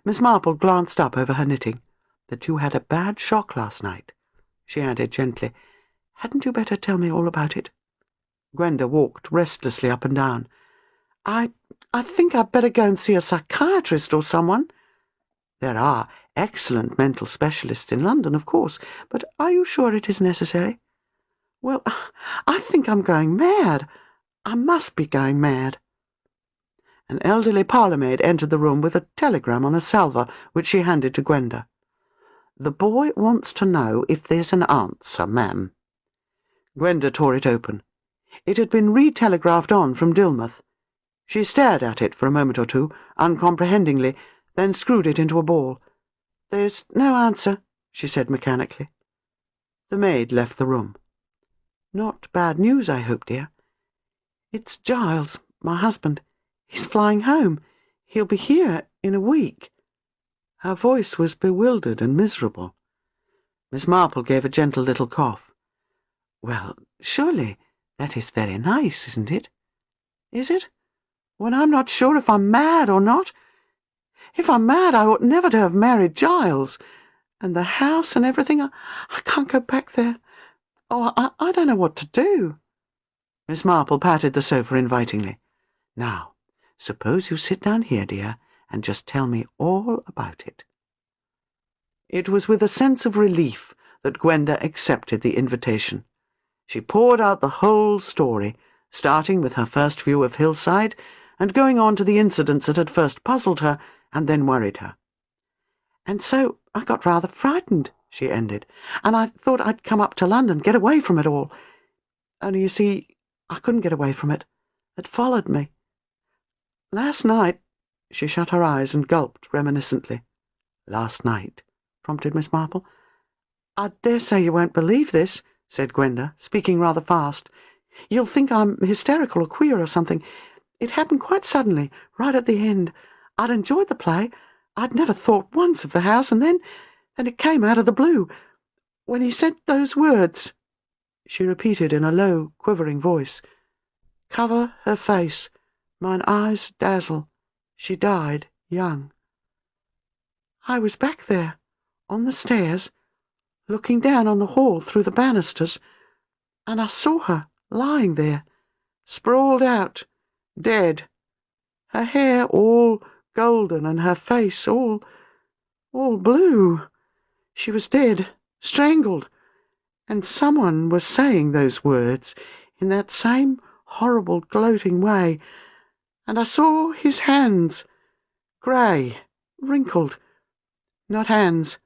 Miss Marple glanced up over her knitting. "That you had a bad shock last night," she added gently. "Hadn't you better tell me all about it?" Gwenda walked restlessly up and down. I think I'd better go and see a psychiatrist or someone." "There are excellent mental specialists in London, of course, but are you sure it is necessary?" "Well, I think I'm going mad. I must be going mad." An elderly parlour-maid entered the room with a telegram on a salver, which she handed to Gwenda. "The boy wants to know if there's an answer, ma'am." Gwenda tore it open. It had been re-telegraphed on from Dilmouth. She stared at it for a moment or two, uncomprehendingly, then screwed it into a ball. "There's no answer," she said mechanically. The maid left the room. "Not bad news, I hope, dear." "It's Giles, my husband. He's flying home. He'll be here in a week." Her voice was bewildered and miserable. Miss Marple gave a gentle little cough. "Well, surely that is very nice, isn't it?" "Is it? When I'm not sure if I'm mad or not. If I'm mad, I ought never to have married Giles. And the house and everything, I can't go back there. Oh, I don't know what to do." Miss Marple patted the sofa invitingly. "Now, suppose you sit down here, dear, and just tell me all about it." It was with a sense of relief that Gwenda accepted the invitation. She poured out the whole story, starting with her first view of Hillside and going on to the incidents that had first puzzled her and then worried her. "And so I got rather frightened," she ended, "and I thought I'd come up to London, get away from it all. Only, you see, I couldn't get away from it. It followed me. Last night—" She shut her eyes and gulped reminiscently. "Last night?" prompted Miss Marple. "I dare say you won't believe this," said Gwenda, speaking rather fast. "You'll think I'm hysterical or queer or something. It happened quite suddenly, right at the end. I'd enjoyed the play. I'd never thought once of the house, and then it came out of the blue. When he said those words," she repeated in a low, quivering voice, "'Cover her face, mine eyes dazzle. She died young.' I was back there, on the stairs, looking down on the hall through the banisters, and I saw her lying there, sprawled out, dead, her hair all golden and her face all blue. She was dead, strangled, and someone was saying those words in that same horrible gloating way, and I saw his hands, grey, wrinkled, not hands,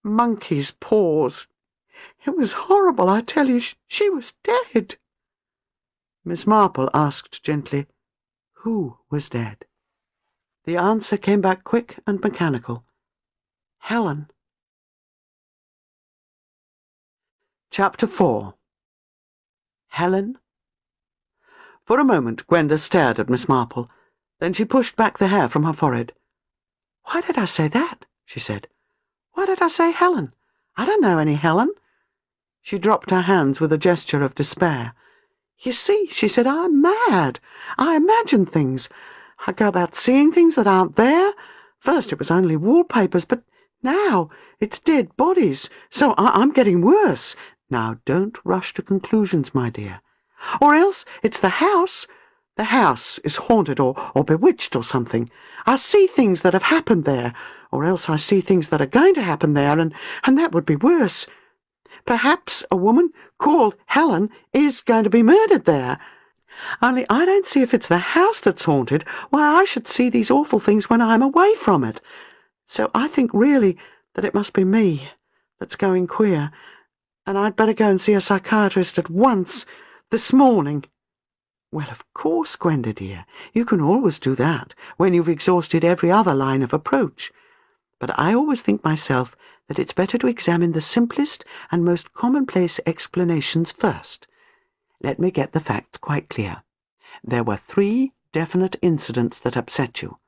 monkey's paws. It was horrible, I tell you. She was dead." Miss Marple asked gently, "Who was dead?" The answer came back quick and mechanical. "Helen." Chapter 4. Helen? For a moment Gwenda stared at Miss Marple. Then she pushed back the hair from her forehead. "Why did I say that?" she said. "Why did I say Helen? I don't know any Helen." She dropped her hands with a gesture of despair. "You see," she said, "I'm mad. I imagine things. I go about seeing things that aren't there. First it was only wallpapers, but now it's dead bodies, so I'm getting worse. Now don't rush to conclusions, my dear. Or else it's the house. The house is haunted or bewitched or something. I see things that have happened there, or else I see things that are going to happen there, and that would be worse. Perhaps a woman called Helen is going to be murdered there. Only I don't see if it's the house that's haunted, why I should see these awful things when I'm away from it. So I think really that it must be me that's going queer, and I'd better go and see a psychiatrist at once, this morning." "Well, of course, Gwenda dear, you can always do that when you've exhausted every other line of approach. But I always think myself that it's better to examine the simplest and most commonplace explanations first. Let me get the facts quite clear. There were 3 definite incidents that upset you.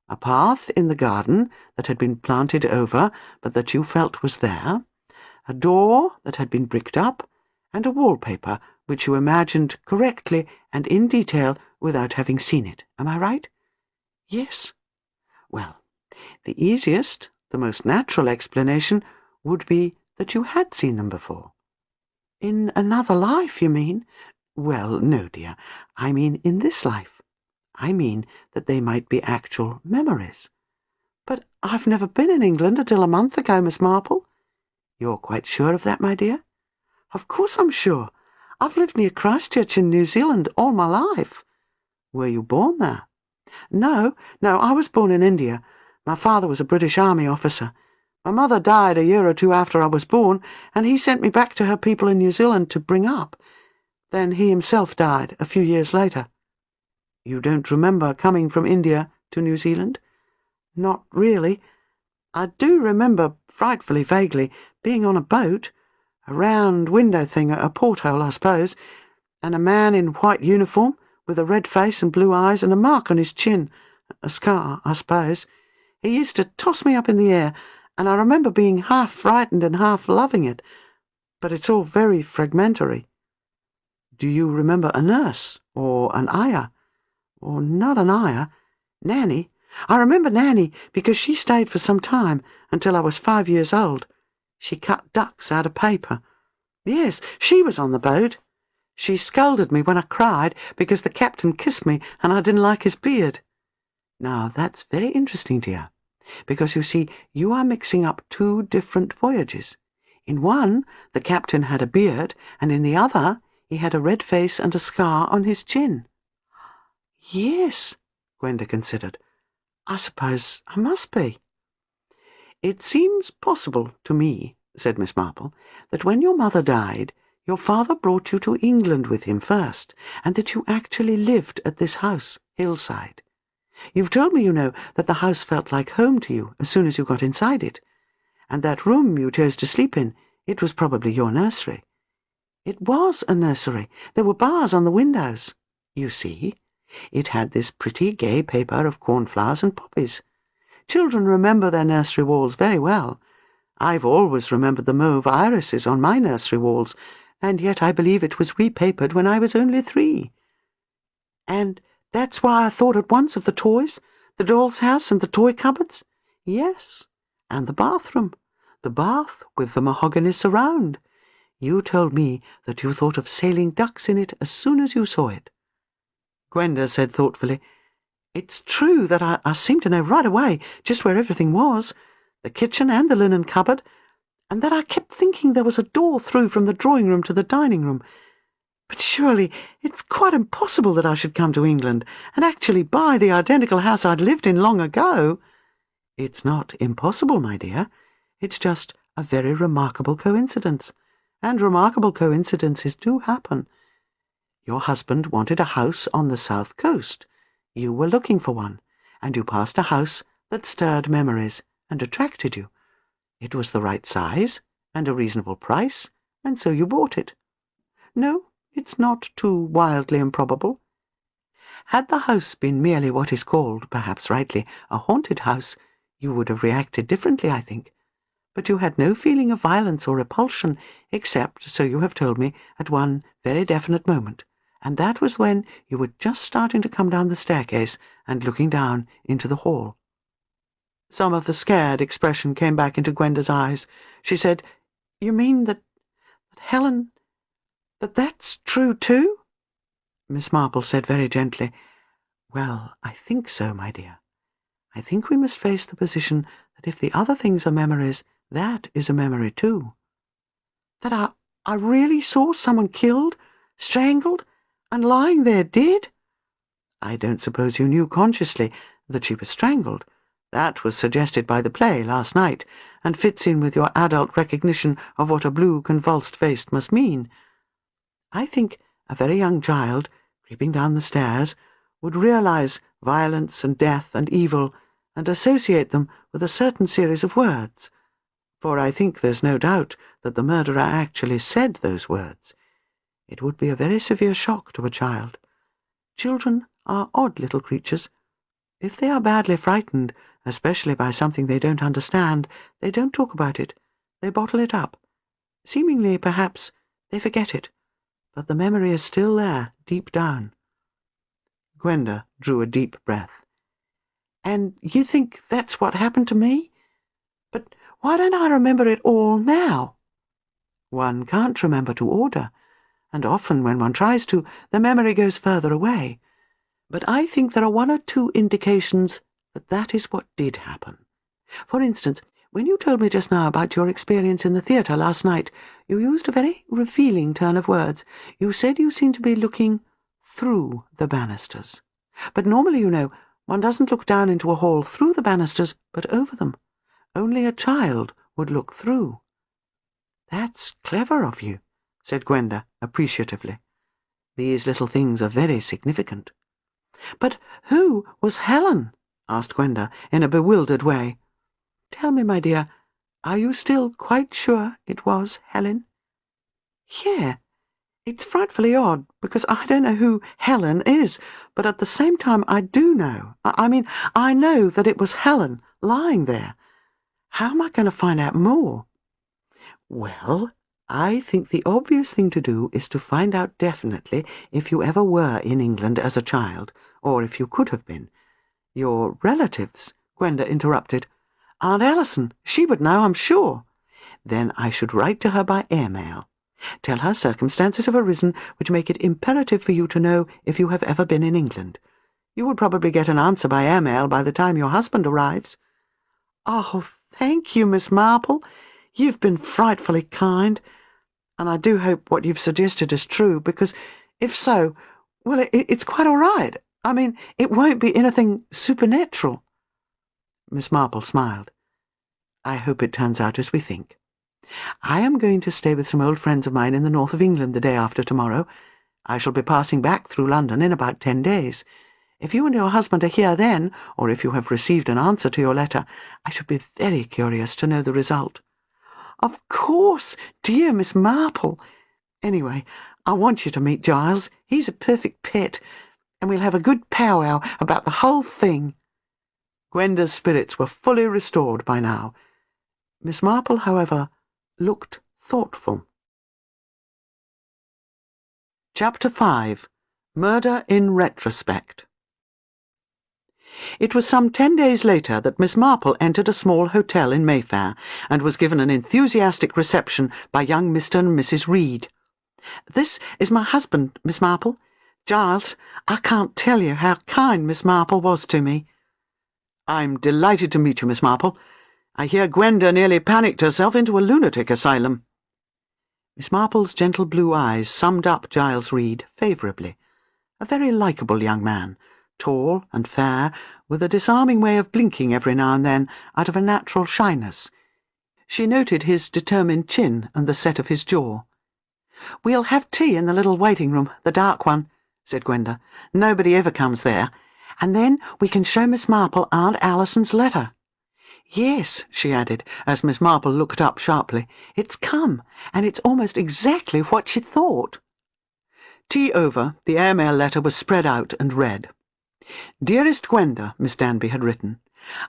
A path in the garden that had been planted over, but that you felt was there, a door that had been bricked up, and a wallpaper which you imagined correctly and in detail without having seen it. Am I right?" "Yes." "Well, the easiest, the most natural explanation would be that you had seen them before." "In another life, you mean?" "Well, no, dear. I mean in this life. I mean that they might be actual memories." "But I've never been in England until a month ago, Miss Marple." "You're quite sure of that, my dear?" "Of course I'm sure. I've lived near Christchurch in New Zealand all my life." "Were you born there?" No, I was born in India. My father was a British Army officer. My mother died a year or 2 after I was born, and he sent me back to her people in New Zealand to bring up. Then he himself died a few years later." "You don't remember coming from India to New Zealand?" "Not really. I do remember, frightfully vaguely, being on a boat, a round window thing, a porthole, I suppose, and a man in white uniform, with a red face and blue eyes and a mark on his chin, a scar, I suppose. He used to toss me up in the air, and I remember being half frightened and half loving it, but it's all very fragmentary." "Do you remember a nurse, or an ayah?" "Or not an ayah. Nanny. I remember Nanny, because she stayed for some time, until I was 5 years old. She cut ducks out of paper. Yes, she was on the boat. She scolded me when I cried because the captain kissed me and I didn't like his beard." Now, that's very interesting, dear, because you see, you are mixing up two different voyages. In one, the captain had a beard, and in the other, he had a red face and a scar on his chin. Yes, Gwenda considered. I suppose I must be. It seems possible to me, said Miss Marple, that when your mother died, your father brought you to England with him first, and that you actually lived at this house, Hillside. You've told me, you know, that the house felt like home to you as soon as you got inside it, and that room you chose to sleep in, it was probably your nursery. It was a nursery. There were bars on the windows. You see, it had this pretty gay paper of cornflowers and poppies. Children remember their nursery walls very well. I've always remembered the mauve irises on my nursery walls, and yet I believe it was repapered when I was only 3. And that's why I thought at once of the toys, the doll's house and the toy cupboards. Yes, and the bathroom, the bath with the mahogany surround. You told me that you thought of sailing ducks in it as soon as you saw it. Gwenda said thoughtfully, It's true that I seemed to know right away just where everything was, the kitchen and the linen cupboard, and that I kept thinking there was a door through from the drawing room to the dining room. But surely it's quite impossible that I should come to England and actually buy the identical house I'd lived in long ago. It's not impossible, my dear. It's just a very remarkable coincidence. And remarkable coincidences do happen. Your husband wanted a house on the south coast. You were looking for one, and you passed a house that stirred memories and attracted you. It was the right size and a reasonable price, and so you bought it. No, it's not too wildly improbable. Had the house been merely what is called, perhaps rightly, a haunted house, you would have reacted differently, I think. But you had no feeling of violence or repulsion, except, so you have told me, at one very definite moment, and that was when you were just starting to come down the staircase and looking down into the hall. Some of the scared expression came back into Gwenda's eyes. She said, You mean that Helen, that's true too? Miss Marple said very gently, Well, I think so, my dear. I think we must face the position that if the other things are memories, that is a memory too. That I really saw someone killed, strangled, and lying there dead? I don't suppose you knew consciously that she was strangled. That was suggested by the play last night, and fits in with your adult recognition of what a blue convulsed face must mean. I think a very young child, creeping down the stairs, would realize violence and death and evil, and associate them with a certain series of words. For I think there's no doubt that the murderer actually said those words. It would be a very severe shock to a child. Children are odd little creatures. If they are badly frightened, especially by something they don't understand, they don't talk about it. They bottle it up. Seemingly, perhaps, they forget it. But the memory is still there, deep down. Gwenda drew a deep breath. And you think that's what happened to me? But why don't I remember it all now? One can't remember to order, and often when one tries to, the memory goes further away. But I think there are 1 or 2 indications that that is what did happen. For instance, when you told me just now about your experience in the theatre last night, you used a very revealing turn of words. You said you seemed to be looking through the banisters. But normally, you know, one doesn't look down into a hall through the banisters, but over them. Only a child would look through. That's clever of you, said Gwenda appreciatively. These little things are very significant. But who was Helen? Asked Gwenda in a bewildered way. Tell me, my dear, are you still quite sure it was Helen? Yeah. It's frightfully odd, because I don't know who Helen is, but at the same time I do know. I know that it was Helen lying there. How am I going to find out more? Well, I think the obvious thing to do is to find out definitely if you ever were in England as a child, or if you could have been. Your relatives, Gwenda interrupted. Aunt Allison, she would know, I'm sure. Then I should write to her by airmail. Tell her circumstances have arisen which make it imperative for you to know if you have ever been in England. You would probably get an answer by airmail by the time your husband arrives." "Oh, thank you, Miss Marple. You've been frightfully kind. And I do hope what you've suggested is true, because if so, well, it's quite all right. I mean, it won't be anything supernatural." Miss Marple smiled. "I hope it turns out as we think. I am going to stay with some old friends of mine in the north of England the day after tomorrow. I shall be passing back through London in about 10 days. If you and your husband are here then, or if you have received an answer to your letter, I should be very curious to know the result." "Of course, dear Miss Marple. Anyway, I want you to meet Giles. He's a perfect pet, and we'll have a good powwow about the whole thing." Gwenda's spirits were fully restored by now. Miss Marple, however, looked thoughtful. Chapter 5. Murder in Retrospect. It was some 10 days later that Miss Marple entered a small hotel in Mayfair and was given an enthusiastic reception by young Mr. and Mrs. Reed. "This is my husband, Miss Marple. Giles, I can't tell you how kind Miss Marple was to me." "I'm delighted to meet you, Miss Marple. I hear Gwenda nearly panicked herself into a lunatic asylum." Miss Marple's gentle blue eyes summed up Giles Reed favourably. A very likeable young man, tall and fair, with a disarming way of blinking every now and then out of a natural shyness. She noted his determined chin and the set of his jaw. "We'll have tea in the little waiting room, the dark one," said Gwenda. "Nobody ever comes there. And then we can show Miss Marple Aunt Alison's letter. Yes," she added, as Miss Marple looked up sharply, "it's come, and it's almost exactly what she thought." Tea over, the airmail letter was spread out and read. "Dearest Gwenda," Miss Danby had written,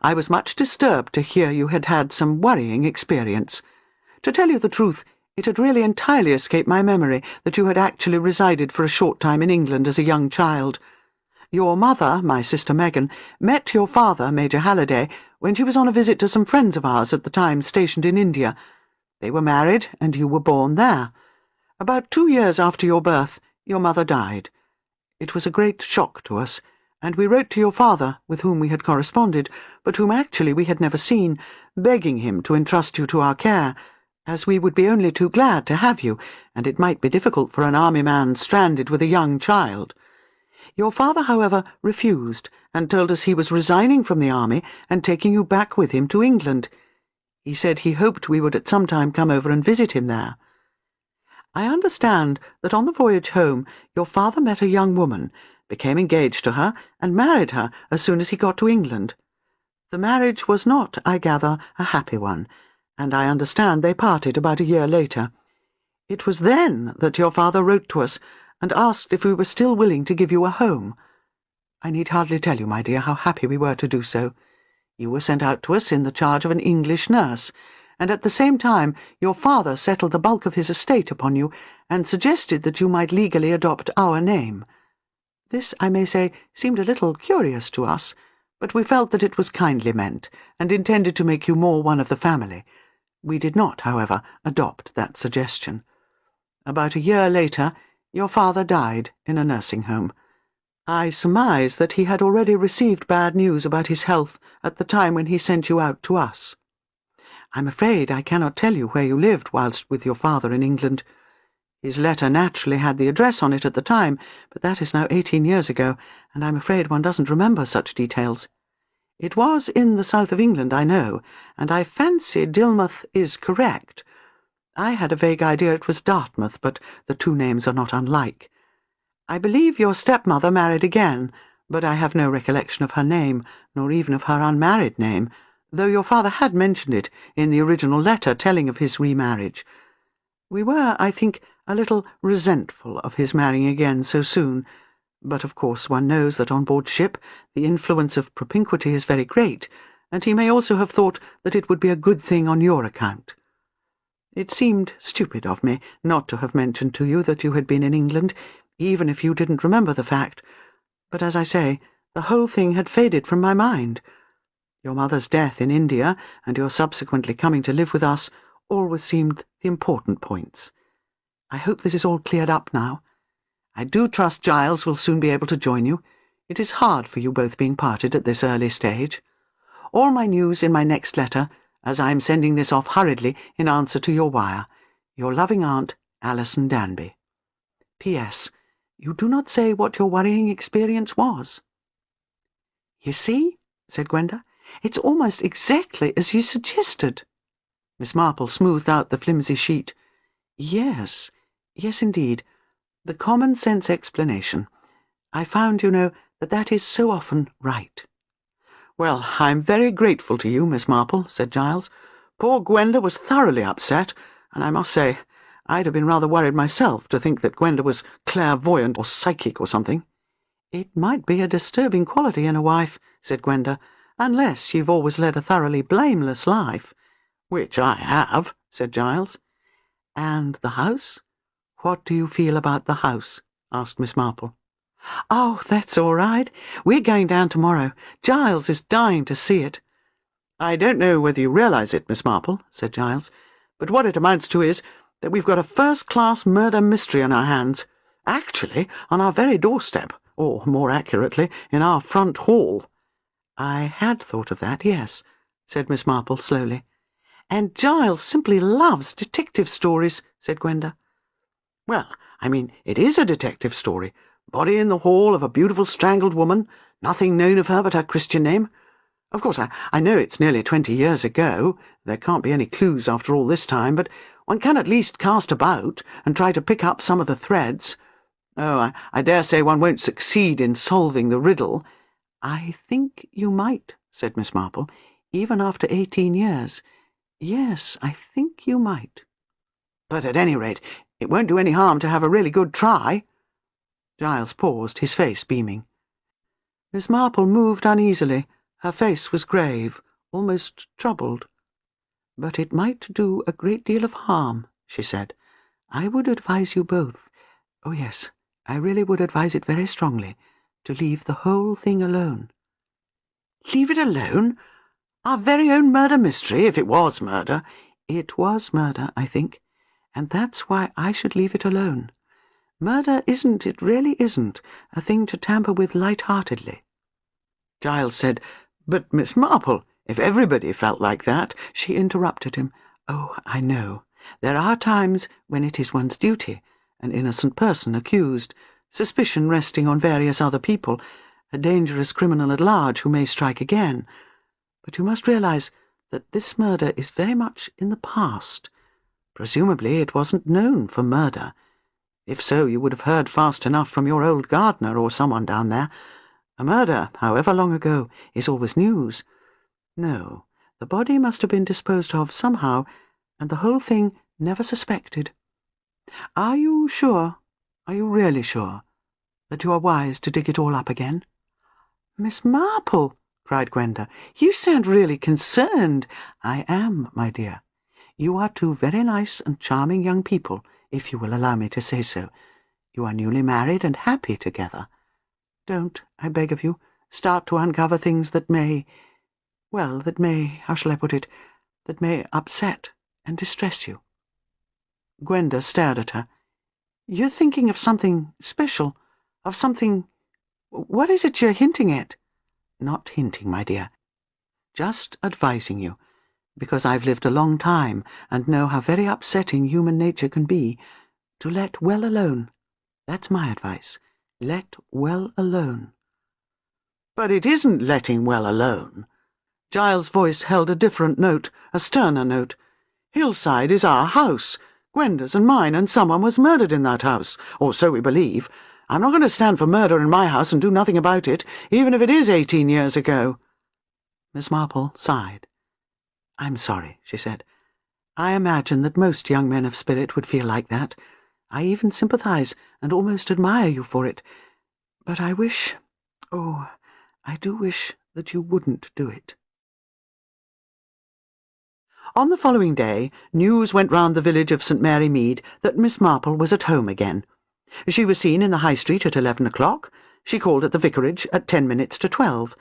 "I was much disturbed to hear you had had some worrying experience. To tell you the truth, it had really entirely escaped my memory that you had actually resided for a short time in England as a young child. Your mother, my sister Megan, met your father, Major Halliday, when she was on a visit to some friends of ours at the time stationed in India. They were married, and you were born there. About 2 years after your birth, your mother died. It was a great shock to us, and we wrote to your father, with whom we had corresponded, but whom actually we had never seen, begging him to entrust you to our care, as we would be only too glad to have you, and it might be difficult for an army man stranded with a young child. Your father, however, refused, and told us he was resigning from the army and taking you back with him to England. He said he hoped we would at some time come over and visit him there. I understand that on the voyage home your father met a young woman, became engaged to her, and married her as soon as he got to England. The marriage was not, I gather, a happy one, and I understand they parted about a year later. It was then that your father wrote to us and asked if we were still willing to give you a home. I need hardly tell you, my dear, how happy we were to do so. You were sent out to us in the charge of an English nurse, and at the same time your father settled the bulk of his estate upon you and suggested that you might legally adopt our name. This, I may say, seemed a little curious to us, but we felt that it was kindly meant and intended to make you more one of the family. We did not, however, adopt that suggestion. About a year later, your father died in a nursing home. I surmise that he had already received bad news about his health at the time when he sent you out to us. I'm afraid I cannot tell you where you lived whilst with your father in England. His letter naturally had the address on it at the time, but that is now 18 years ago, and I'm afraid one doesn't remember such details. It was in the south of England, I know, and I fancy Dilmouth is correct. I had a vague idea it was Dartmouth, but the two names are not unlike. I believe your stepmother married again, but I have no recollection of her name, nor even of her unmarried name, though your father had mentioned it in the original letter telling of his remarriage. We were, I think, a little resentful of his marrying again so soon, but of course one knows that on board ship the influence of propinquity is very great, and he may also have thought that it would be a good thing on your account. It seemed stupid of me not to have mentioned to you that you had been in England, even if you didn't remember the fact, but as I say, the whole thing had faded from my mind. Your mother's death in India, and your subsequently coming to live with us, always seemed the important points. I hope this is all cleared up now. I do trust Giles will soon be able to join you. It is hard for you both being parted at this early stage. All my news in my next letter, as I am sending this off hurriedly in answer to your wire. Your loving aunt, Alison Danby. P.S. You do not say what your worrying experience was. You see, said Gwenda, it's almost exactly as you suggested. Miss Marple smoothed out the flimsy sheet. Yes, indeed. The common-sense explanation. I found, you know, that is so often right. Well, I'm very grateful to you, Miss Marple, said Giles. Poor Gwenda was thoroughly upset, and I must say, I'd have been rather worried myself to think that Gwenda was clairvoyant or psychic or something. It might be a disturbing quality in a wife, said Gwenda, unless you've always led a thoroughly blameless life. Which I have, said Giles. And the house? What do you feel about the house? Asked Miss Marple. Oh, that's all right. We're going down tomorrow. Giles is dying to see it. I don't know whether you realise it, Miss Marple, said Giles, but what it amounts to is that we've got a first-class murder mystery on our hands. Actually, on our very doorstep, or, more accurately, in our front hall. I had thought of that, yes, said Miss Marple slowly. And Giles simply loves detective stories, said Gwenda. Well, I mean, it is a detective story. Body in the hall of a beautiful strangled woman, nothing known of her but her Christian name. Of course, I know it's nearly 20 years ago. There can't be any clues after all this time, but one can at least cast about and try to pick up some of the threads. Oh, I dare say one won't succeed in solving the riddle. I think you might, said Miss Marple, even after 18 years. Yes, I think you might. But at any rate, it won't do any harm to have a really good try. Giles paused, his face beaming. Miss Marple moved uneasily. Her face was grave, almost troubled. But it might do a great deal of harm, she said. I would advise you both, oh yes, I really would advise it very strongly, to leave the whole thing alone. Leave it alone? Our very own murder mystery, if it was murder. It was murder, I think, and that's why I should leave it alone. Murder isn't, it really isn't, a thing to tamper with light-heartedly. Giles said, But Miss Marple, if everybody felt like that, she interrupted him. Oh, I know. There are times when it is one's duty, an innocent person accused, suspicion resting on various other people, a dangerous criminal at large who may strike again. But you must realize that this murder is very much in the past. Presumably it wasn't known for murder. If so, you would have heard fast enough from your old gardener or someone down there. A murder, however long ago, is always news. No, the body must have been disposed of somehow, and the whole thing never suspected. Are you sure, are you really sure, that you are wise to dig it all up again? Miss Marple, cried Gwenda, you sound really concerned. I am, my dear. You are two very nice and charming young people, if you will allow me to say so. You are newly married and happy together. Don't, I beg of you, start to uncover things that may, how shall I put it, that may upset and distress you. Gwenda stared at her. You're thinking of something special, of something... What is it you're hinting at? Not hinting, my dear. Just advising you, because I've lived a long time and know how very upsetting human nature can be, to let well alone. That's my advice. Let well alone. But it isn't letting well alone. Giles' voice held a different note, a sterner note. Hillside is our house, Gwenda's and mine, and someone was murdered in that house, or so we believe. I'm not going to stand for murder in my house and do nothing about it, even if it is 18 years ago. Miss Marple sighed. I'm sorry, she said. I imagine that most young men of spirit would feel like that. I even sympathize and almost admire you for it. But I wish, oh, I do wish that you wouldn't do it. On the following day, news went round the village of St. Mary Mead that Miss Marple was at home again. She was seen in the High Street at 11 o'clock. She called at the vicarage at 10 minutes to 12.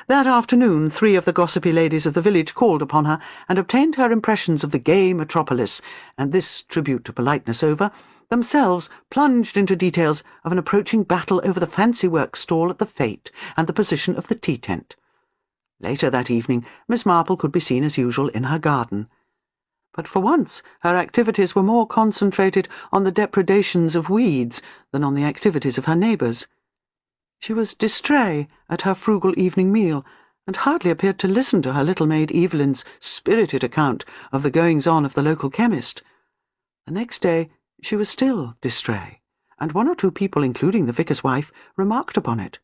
That afternoon 3 of the gossipy ladies of the village called upon her and obtained her impressions of the gay metropolis, and this tribute to politeness over, themselves plunged into details of an approaching battle over the fancy-work stall at the fete and the position of the tea-tent. Later that evening, Miss Marple could be seen as usual in her garden. But for once her activities were more concentrated on the depredations of weeds than on the activities of her neighbours. She was distrait at her frugal evening meal, and hardly appeared to listen to her little maid Evelyn's spirited account of the goings-on of the local chemist. The next day she was still distrait, and one or two people, including the vicar's wife, remarked upon it.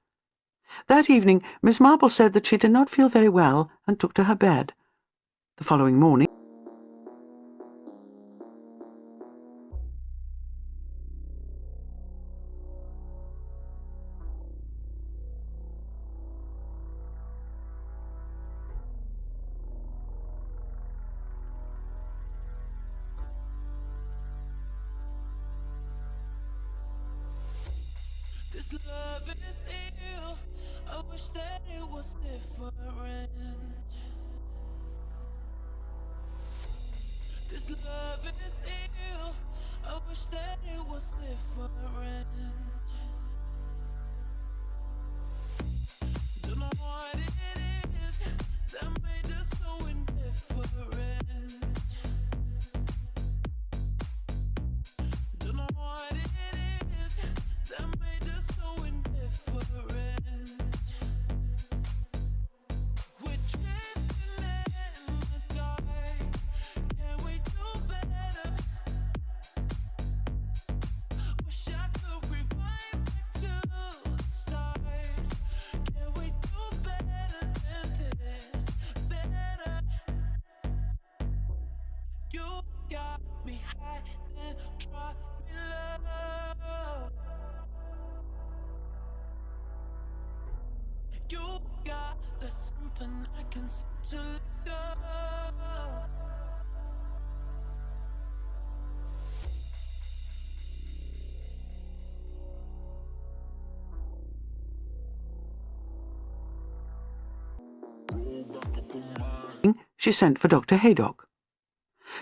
That evening Miss Marple said that she did not feel very well and took to her bed. The following morning, This love is ill. I wish that it was different. This love is ill. I wish that it was different. Don't know what it is that made us so indifferent. Don't know what it is that made us so indifferent. We're drifting in the dark. Can we do better? Wish I could rewind back to the start. Can we do better than this? Better. You got me high, then drop me low. You got that something I can seem to let go. she sent for Dr. Haydock.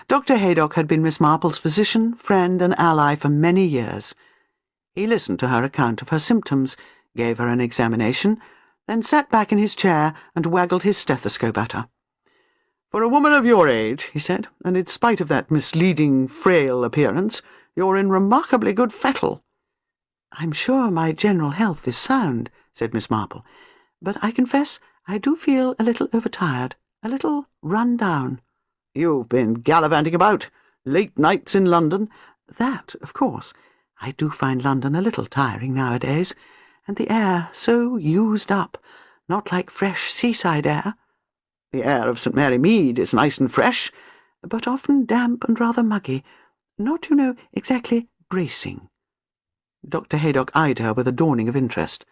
Dr. Haydock had been Miss Marple's physician, friend, and ally for many years. He listened to her account of her symptoms, gave her an examination, then sat back in his chair and waggled his stethoscope at her. "For a woman of your age," he said, "and in spite of that misleading, frail appearance, you're in remarkably good fettle." "I'm sure my general health is sound," said Miss Marple, "but I confess I do feel a little overtired, a little run down." "You've been gallivanting about, late nights in London." "That, of course. I do find London a little tiring nowadays, and the air so used up, not like fresh seaside air." "The air of St. Mary Mead is nice and fresh." "But often damp and rather muggy. Not, you know, exactly bracing." Dr. Haydock eyed her with a dawning of interest.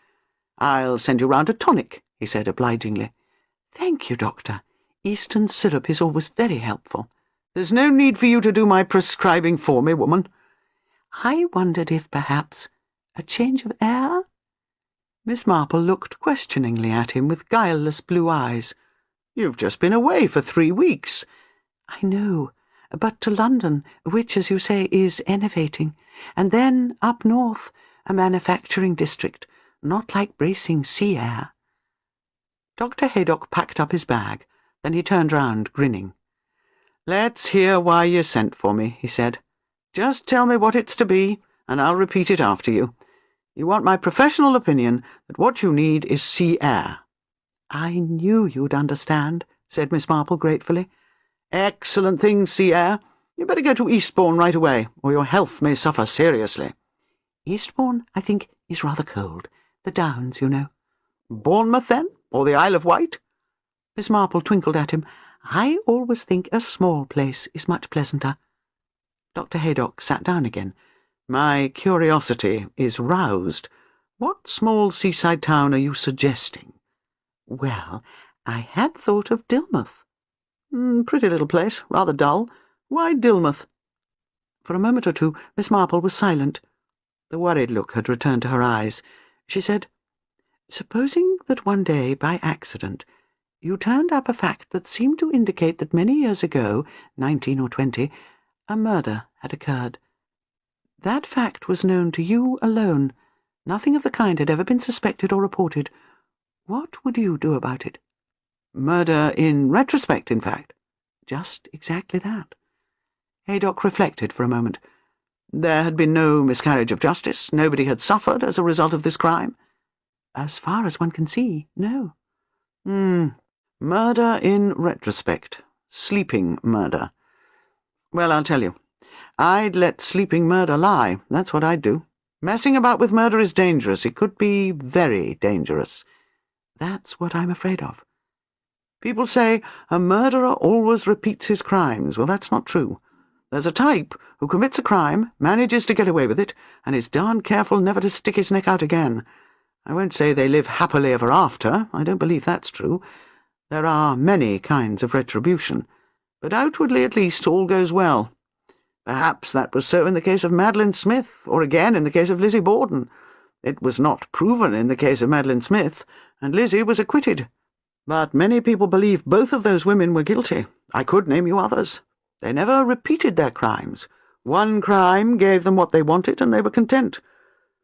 "I'll send you round a tonic," he said obligingly. "Thank you, Doctor. Eastern syrup is always very helpful." "There's no need for you to do my prescribing for me, woman." "I wondered if, perhaps, a change of air—" Miss Marple looked questioningly at him with guileless blue eyes. "You've just been away for 3 weeks." "I know, but to London, which, as you say, is enervating, and then up north, a manufacturing district, not like bracing sea air." Dr. Haydock packed up his bag. Then he turned round, grinning. "Let's hear why you sent for me," he said. "Just tell me what it's to be, and I'll repeat it after you. You want my professional opinion that what you need is sea air." "I knew you'd understand," said Miss Marple gratefully. "Excellent thing, sea air. You'd better go to Eastbourne right away, or your health may suffer seriously." "Eastbourne, I think, is rather cold. The Downs, you know." "Bournemouth, then, or the Isle of Wight?" Miss Marple twinkled at him. "I always think a small place is much pleasanter." Dr. Haydock sat down again. "My curiosity is roused. What small seaside town are you suggesting?" "Well, I had thought of Dilmouth." Pretty little place, rather dull. Why Dilmouth?" For a moment or two Miss Marple was silent. The worried look had returned to her eyes. She said, "Supposing that one day, by accident, you turned up a fact that seemed to indicate that many years ago, 19 or 20, a murder had occurred. That fact was known to you alone. Nothing of the kind had ever been suspected or reported. What would you do about it? Murder in retrospect, in fact. Just exactly that. Haydock reflected for a moment. There had been no miscarriage of justice. Nobody had suffered as a result of this crime. As far as one can see, no. Murder in retrospect. Sleeping murder. Well, I'll tell you. I'd let sleeping murder lie. That's what I'd do. Messing about with murder is dangerous. It could be very dangerous. That's what I'm afraid of. People say a murderer always repeats his crimes. Well, that's not true. There's a type who commits a crime, manages to get away with it, and is darn careful never to stick his neck out again. I won't say they live happily ever after. I don't believe that's true. There are many kinds of retribution, but outwardly at least all goes well. Perhaps that was so in the case of Madeline Smith, or again in the case of Lizzie Borden. It was not proven in the case of Madeline Smith, and Lizzie was acquitted. But many people believe both of those women were guilty. I could name you others. They never repeated their crimes. One crime gave them what they wanted, and they were content.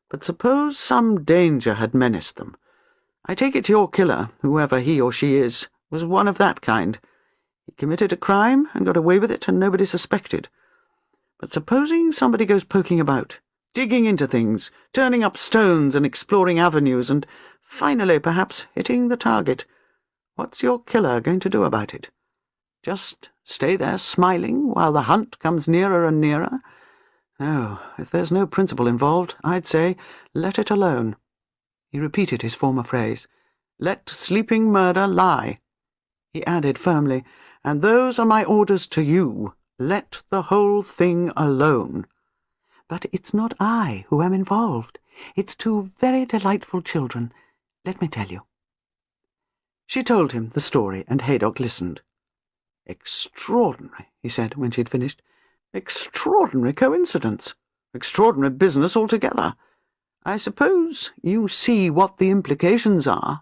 But suppose some danger had menaced them. I take it your killer, whoever he or she is, was one of that kind. He committed a crime and got away with it, and nobody suspected. But supposing somebody goes poking about, digging into things, turning up stones and exploring avenues, and finally perhaps hitting the target, what's your killer going to do about it? Just stay there smiling while the hunt comes nearer and nearer? No, if there's no principle involved, I'd say, let it alone. He repeated his former phrase, let sleeping murder lie. He added firmly, and those are my orders to you. Let the whole thing alone. But it's not I who am involved. It's two very delightful children. Let me tell you. She told him the story, and Haydock listened. Extraordinary, he said when she'd finished. Extraordinary coincidence. Extraordinary business altogether. I suppose you see what the implications are.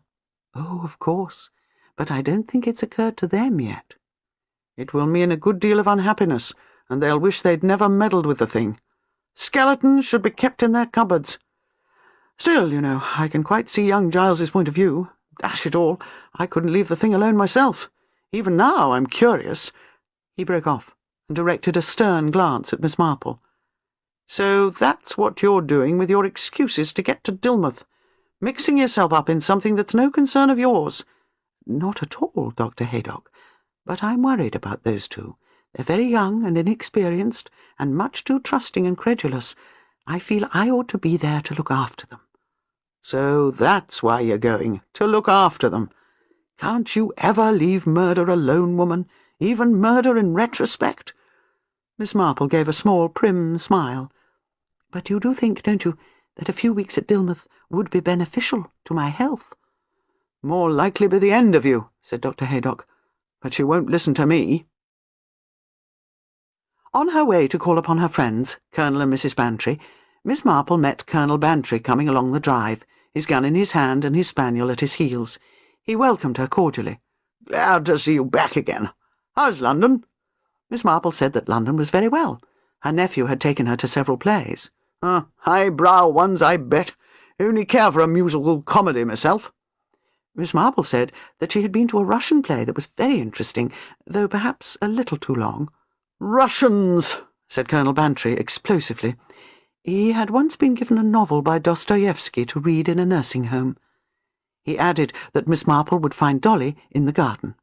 Oh, of course, but I don't think it's occurred to them yet. It will mean a good deal of unhappiness, and they'll wish they'd never meddled with the thing. Skeletons should be kept in their cupboards. Still, you know, I can quite see young Giles's point of view. Dash it all, I couldn't leave the thing alone myself. Even now I'm curious. He broke off and directed a stern glance at Miss Marple. So that's what you're doing with your excuses to get to Dilmouth, mixing yourself up in something that's no concern of yours. Not at all, Dr. Haydock. But I'm worried about those two. They're very young and inexperienced, and much too trusting and credulous. I feel I ought to be there to look after them. So that's why you're going, to look after them. Can't you ever leave murder alone, woman, even murder in retrospect? Miss Marple gave a small, prim smile. But you do think, don't you, that a few weeks at Dilmouth would be beneficial to my health? More likely be the end of you, said Dr. Haydock. But she won't listen to me. On her way to call upon her friends, Colonel and Mrs. Bantry, Miss Marple met Colonel Bantry coming along the drive, his gun in his hand and his spaniel at his heels. He welcomed her cordially. Glad to see you back again. How's London? Miss Marple said that London was very well. Her nephew had taken her to several plays. Highbrow ones, I bet. Only care for a musical comedy myself. Miss Marple said that she had been to a Russian play that was very interesting, though perhaps a little too long. Russians, said Colonel Bantry explosively. He had once been given a novel by Dostoevsky to read in a nursing home. He added that Miss Marple would find Dolly in the garden.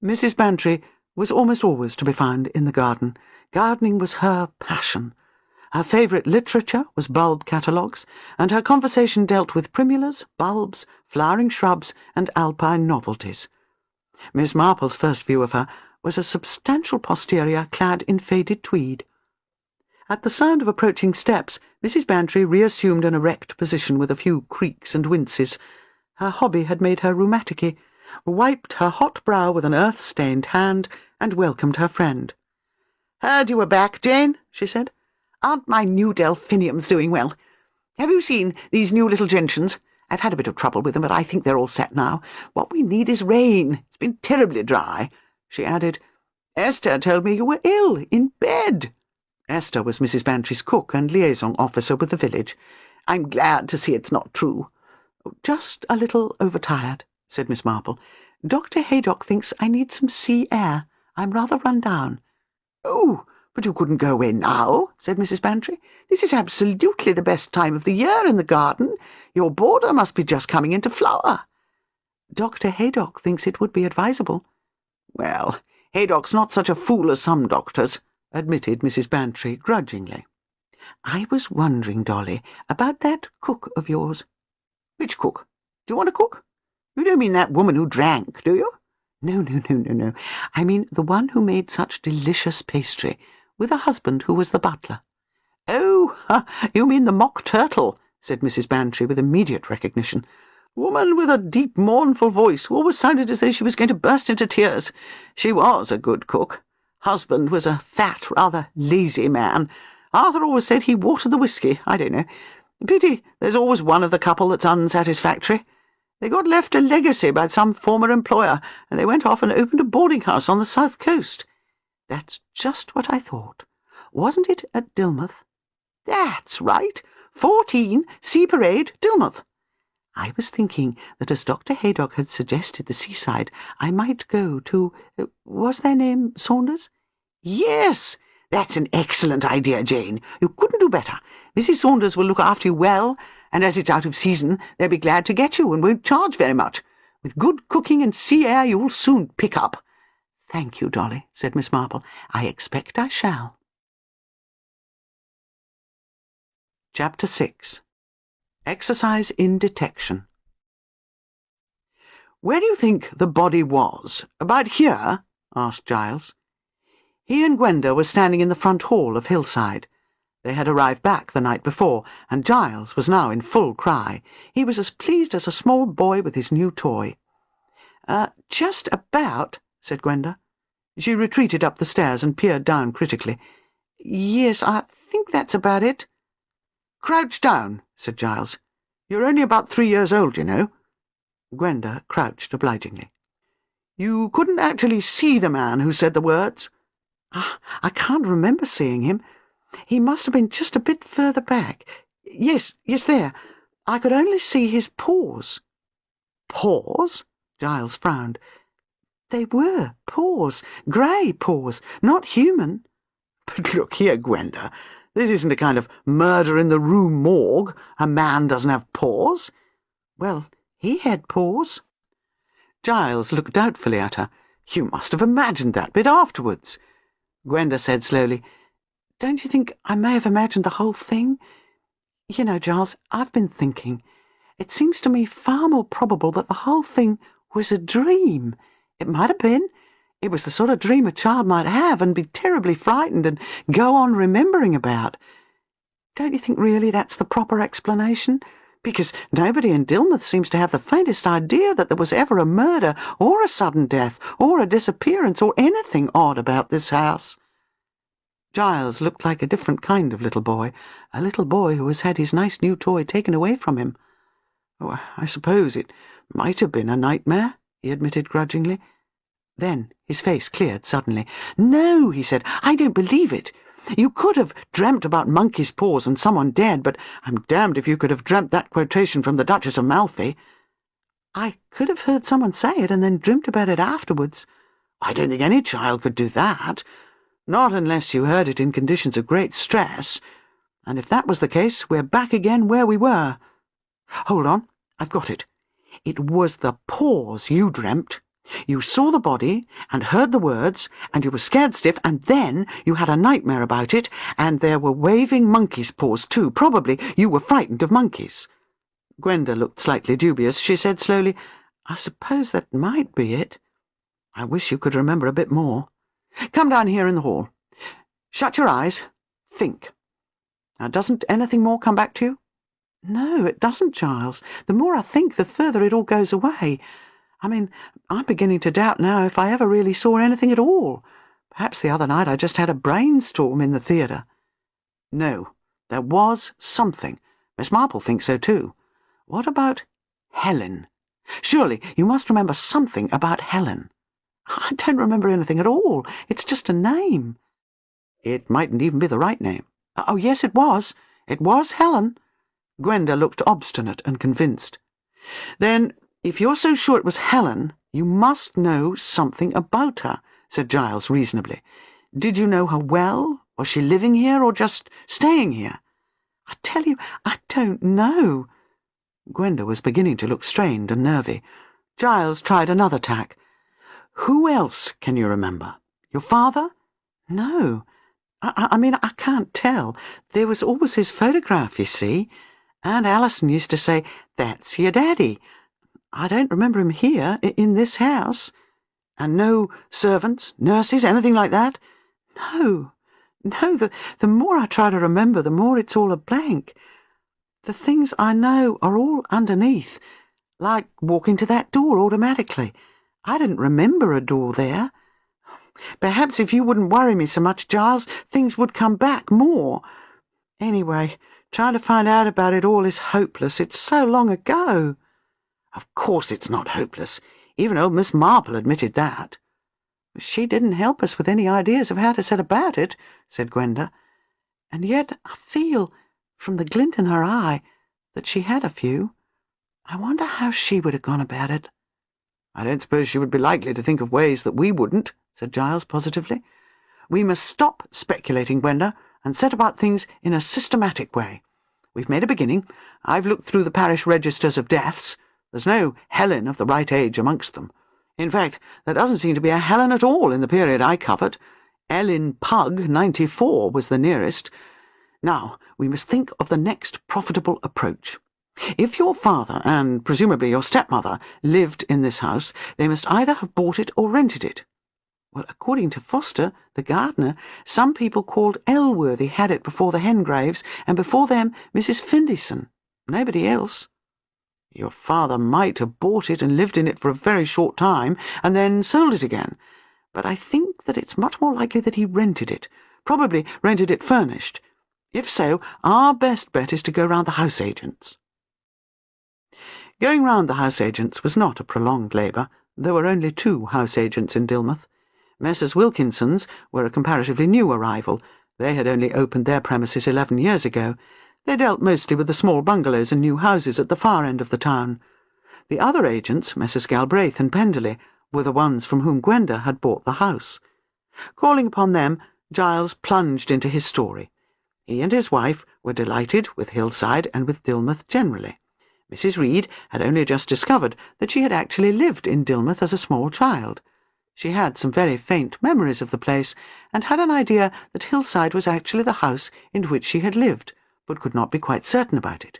Mrs. Bantry was almost always to be found in the garden. Gardening was her passion. Her favourite literature was bulb catalogues, and her conversation dealt with primulas, bulbs, flowering shrubs, and alpine novelties. Miss Marple's first view of her was a substantial posterior clad in faded tweed. At the sound of approaching steps, Mrs. Bantry reassumed an erect position with a few creaks and winces. Her hobby had made her rheumaticky, wiped her hot brow with an earth-stained hand, and welcomed her friend. "Heard you were back, Jane," she said. "Aren't my new delphiniums doing well? Have you seen these new little gentians? I've had a bit of trouble with them, but I think they're all set now. What we need is rain. It's been terribly dry." She added, "Esther told me you were ill, in bed." Esther was Mrs. Bantry's cook and liaison officer with the village. "I'm glad to see it's not true." "Just a little overtired," said Miss Marple. "Dr. Haydock thinks I need some sea air. I'm rather run down." "Oh, but you couldn't go away now," said Mrs. Bantry. "This is absolutely the best time of the year in the garden. Your border must be just coming into flower." "Dr. Haydock thinks it would be advisable." "Well, Haydock's not such a fool as some doctors," admitted Mrs. Bantry grudgingly. "I was wondering, Dolly, about that cook of yours." "Which cook? Do you want a cook? You don't mean that woman who drank, do you?" No. I mean the one who made such delicious pastry, with a husband who was the butler." "Oh, you mean the mock turtle," said Mrs. Bantry with immediate recognition. "Woman with a deep, mournful voice who always sounded as though she was going to burst into tears. She was a good cook. Husband was a fat, rather lazy man. Arthur always said he watered the whiskey. I don't know. Pity there's always one of the couple that's unsatisfactory. They got left a legacy by some former employer, and they went off and opened a boarding-house on the south coast." "That's just what I thought. Wasn't it at Dilmouth?" "That's right. 14, Sea Parade, Dilmouth." "I was thinking that as Dr. Haydock had suggested the seaside, I might go to, was their name Saunders?" "Yes, that's an excellent idea, Jane. You couldn't do better. Mrs. Saunders will look after you well, and as it's out of season, they'll be glad to get you and won't charge very much. With good cooking and sea air, you'll soon pick up." "Thank you, Dolly," said Miss Marple. "I expect I shall." Chapter 6. Exercise in Detection. "Where do you think the body was? About here?" asked Giles. He and Gwenda were standing in the front hall of Hillside. They had arrived back the night before, and Giles was now in full cry. He was as pleased as a small boy with his new toy. Just about," said Gwenda. She retreated up the stairs and peered down critically. "Yes, I think that's about it." "Crouch down," said Giles. "You're only about 3 years old, you know." Gwenda crouched obligingly. "You couldn't actually see the man who said the words?" I can't remember seeing him. He must have been just a bit further back. Yes, there. I could only see his paws." "Paws?" Giles frowned. "They were paws, grey paws, not human." "But look here, Gwenda, this isn't a kind of murder-in-the-room morgue. A man doesn't have paws." "Well, he had paws." Giles looked doubtfully at her. "You must have imagined that bit afterwards." Gwenda said slowly, "Don't you think I may have imagined the whole thing? You know, Giles, I've been thinking. It seems to me far more probable that the whole thing was a dream. It might have been. It was the sort of dream a child might have and be terribly frightened and go on remembering about. Don't you think really that's the proper explanation? Because nobody in Dilmouth seems to have the faintest idea that there was ever a murder or a sudden death or a disappearance or anything odd about this house." Giles looked like a different kind of little boy, a little boy who has had his nice new toy taken away from him. "Oh, I suppose it might have been a nightmare," he admitted grudgingly. Then his face cleared suddenly. "No," he said, "I don't believe it. You could have dreamt about monkey's paws and someone dead, but I'm damned if you could have dreamt that quotation from the Duchess of Malfi." "I could have heard someone say it and then dreamt about it afterwards." "I don't think any child could do that. Not unless you heard it in conditions of great stress. And if that was the case, we're back again where we were. Hold on, I've got it. It was the paws you dreamt. You saw the body and heard the words, and you were scared stiff, and then you had a nightmare about it, and there were waving monkey's paws too. Probably you were frightened of monkeys." Gwenda looked slightly dubious. She said slowly, "I suppose that might be it. I wish you could remember a bit more. Come down here in the hall. Shut your eyes. Think. Now, doesn't anything more come back to you?" "No, it doesn't, Giles. The more I think, the further it all goes away. I mean, I'm beginning to doubt now if I ever really saw anything at all. Perhaps the other night I just had a brainstorm in the theatre." "No, there was something. Miss Marple thinks so too. What about Helen? Surely you must remember something about Helen." "I don't remember anything at all. It's just a name." It mightn't even be the right name. Oh, yes, it was. It was Helen. Gwenda looked obstinate and convinced. Then, if you're so sure it was Helen, you must know something about her, said Giles reasonably. Did you know her well? Was she living here or just staying here? I tell you, I don't know. Gwenda was beginning to look strained and nervy. Giles tried another tack. Who else can you remember? Your father? No. I mean, I can't tell. There was always his photograph, you see. Aunt Alison used to say, "That's your daddy." I don't remember him here, in this house. And no servants, nurses, anything like that? No. No, the more I try to remember, the more it's all a blank. The things I know are all underneath, like walking to that door automatically. I didn't remember a door there. Perhaps if you wouldn't worry me so much, Giles, things would come back more. Anyway, trying to find out about it all is hopeless. It's so long ago. Of course it's not hopeless. Even old Miss Marple admitted that. She didn't help us with any ideas of how to set about it, said Gwenda. And yet I feel, from the glint in her eye, that she had a few. I wonder how she would have gone about it. I don't suppose she would be likely to think of ways that we wouldn't, said Giles positively. We must stop speculating, Gwenda, and set about things in a systematic way. We've made a beginning. I've looked through the parish registers of deaths. There's no Helen of the right age amongst them. In fact, there doesn't seem to be a Helen at all in the period I covered. Ellen Pugg, 94, was the nearest. Now, we must think of the next profitable approach. If your father, and presumably your stepmother, lived in this house, they must either have bought it or rented it. Well, according to Foster, the gardener, some people called Elworthy had it before the Hengraves, and before them Mrs. Findlayson. Nobody else. Your father might have bought it and lived in it for a very short time, and then sold it again. But I think that it's much more likely that he rented it, probably rented it furnished. If so, our best bet is to go round the house agents. Going round the house agents was not a prolonged labour. There were only 2 house agents in Dilmouth. Messrs. Wilkinsons were a comparatively new arrival. They had only opened their premises 11 years ago. They dealt mostly with the small bungalows and new houses at the far end of the town. The other agents, Messrs. Galbraith and Penderley, were the ones from whom Gwenda had bought the house. Calling upon them, Giles plunged into his story. He and his wife were delighted with Hillside and with Dilmouth generally. Mrs. Reed had only just discovered that she had actually lived in Dilmouth as a small child. She had some very faint memories of the place, and had an idea that Hillside was actually the house in which she had lived, but could not be quite certain about it.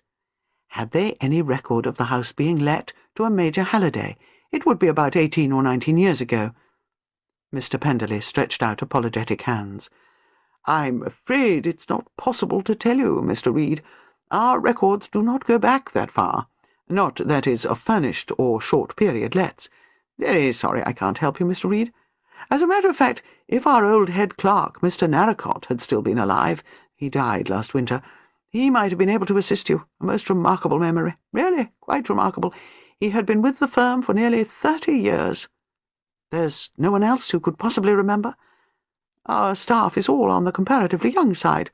Had they any record of the house being let to a Major Halliday? It would be about 18 or 19 years ago. Mr. Penderley stretched out apologetic hands. "I'm afraid it's not possible to tell you, Mr. Reed. Our records do not go back that far. Not, that is, of furnished or short-period lets. Very sorry I can't help you, Mr. Reed. As a matter of fact, if our old head clerk, Mr. Narracott, had still been alive, he died last winter, he might have been able to assist you. A most remarkable memory. Really, quite remarkable. He had been with the firm for nearly 30 years. There's no one else who could possibly remember? Our staff is all on the comparatively young side.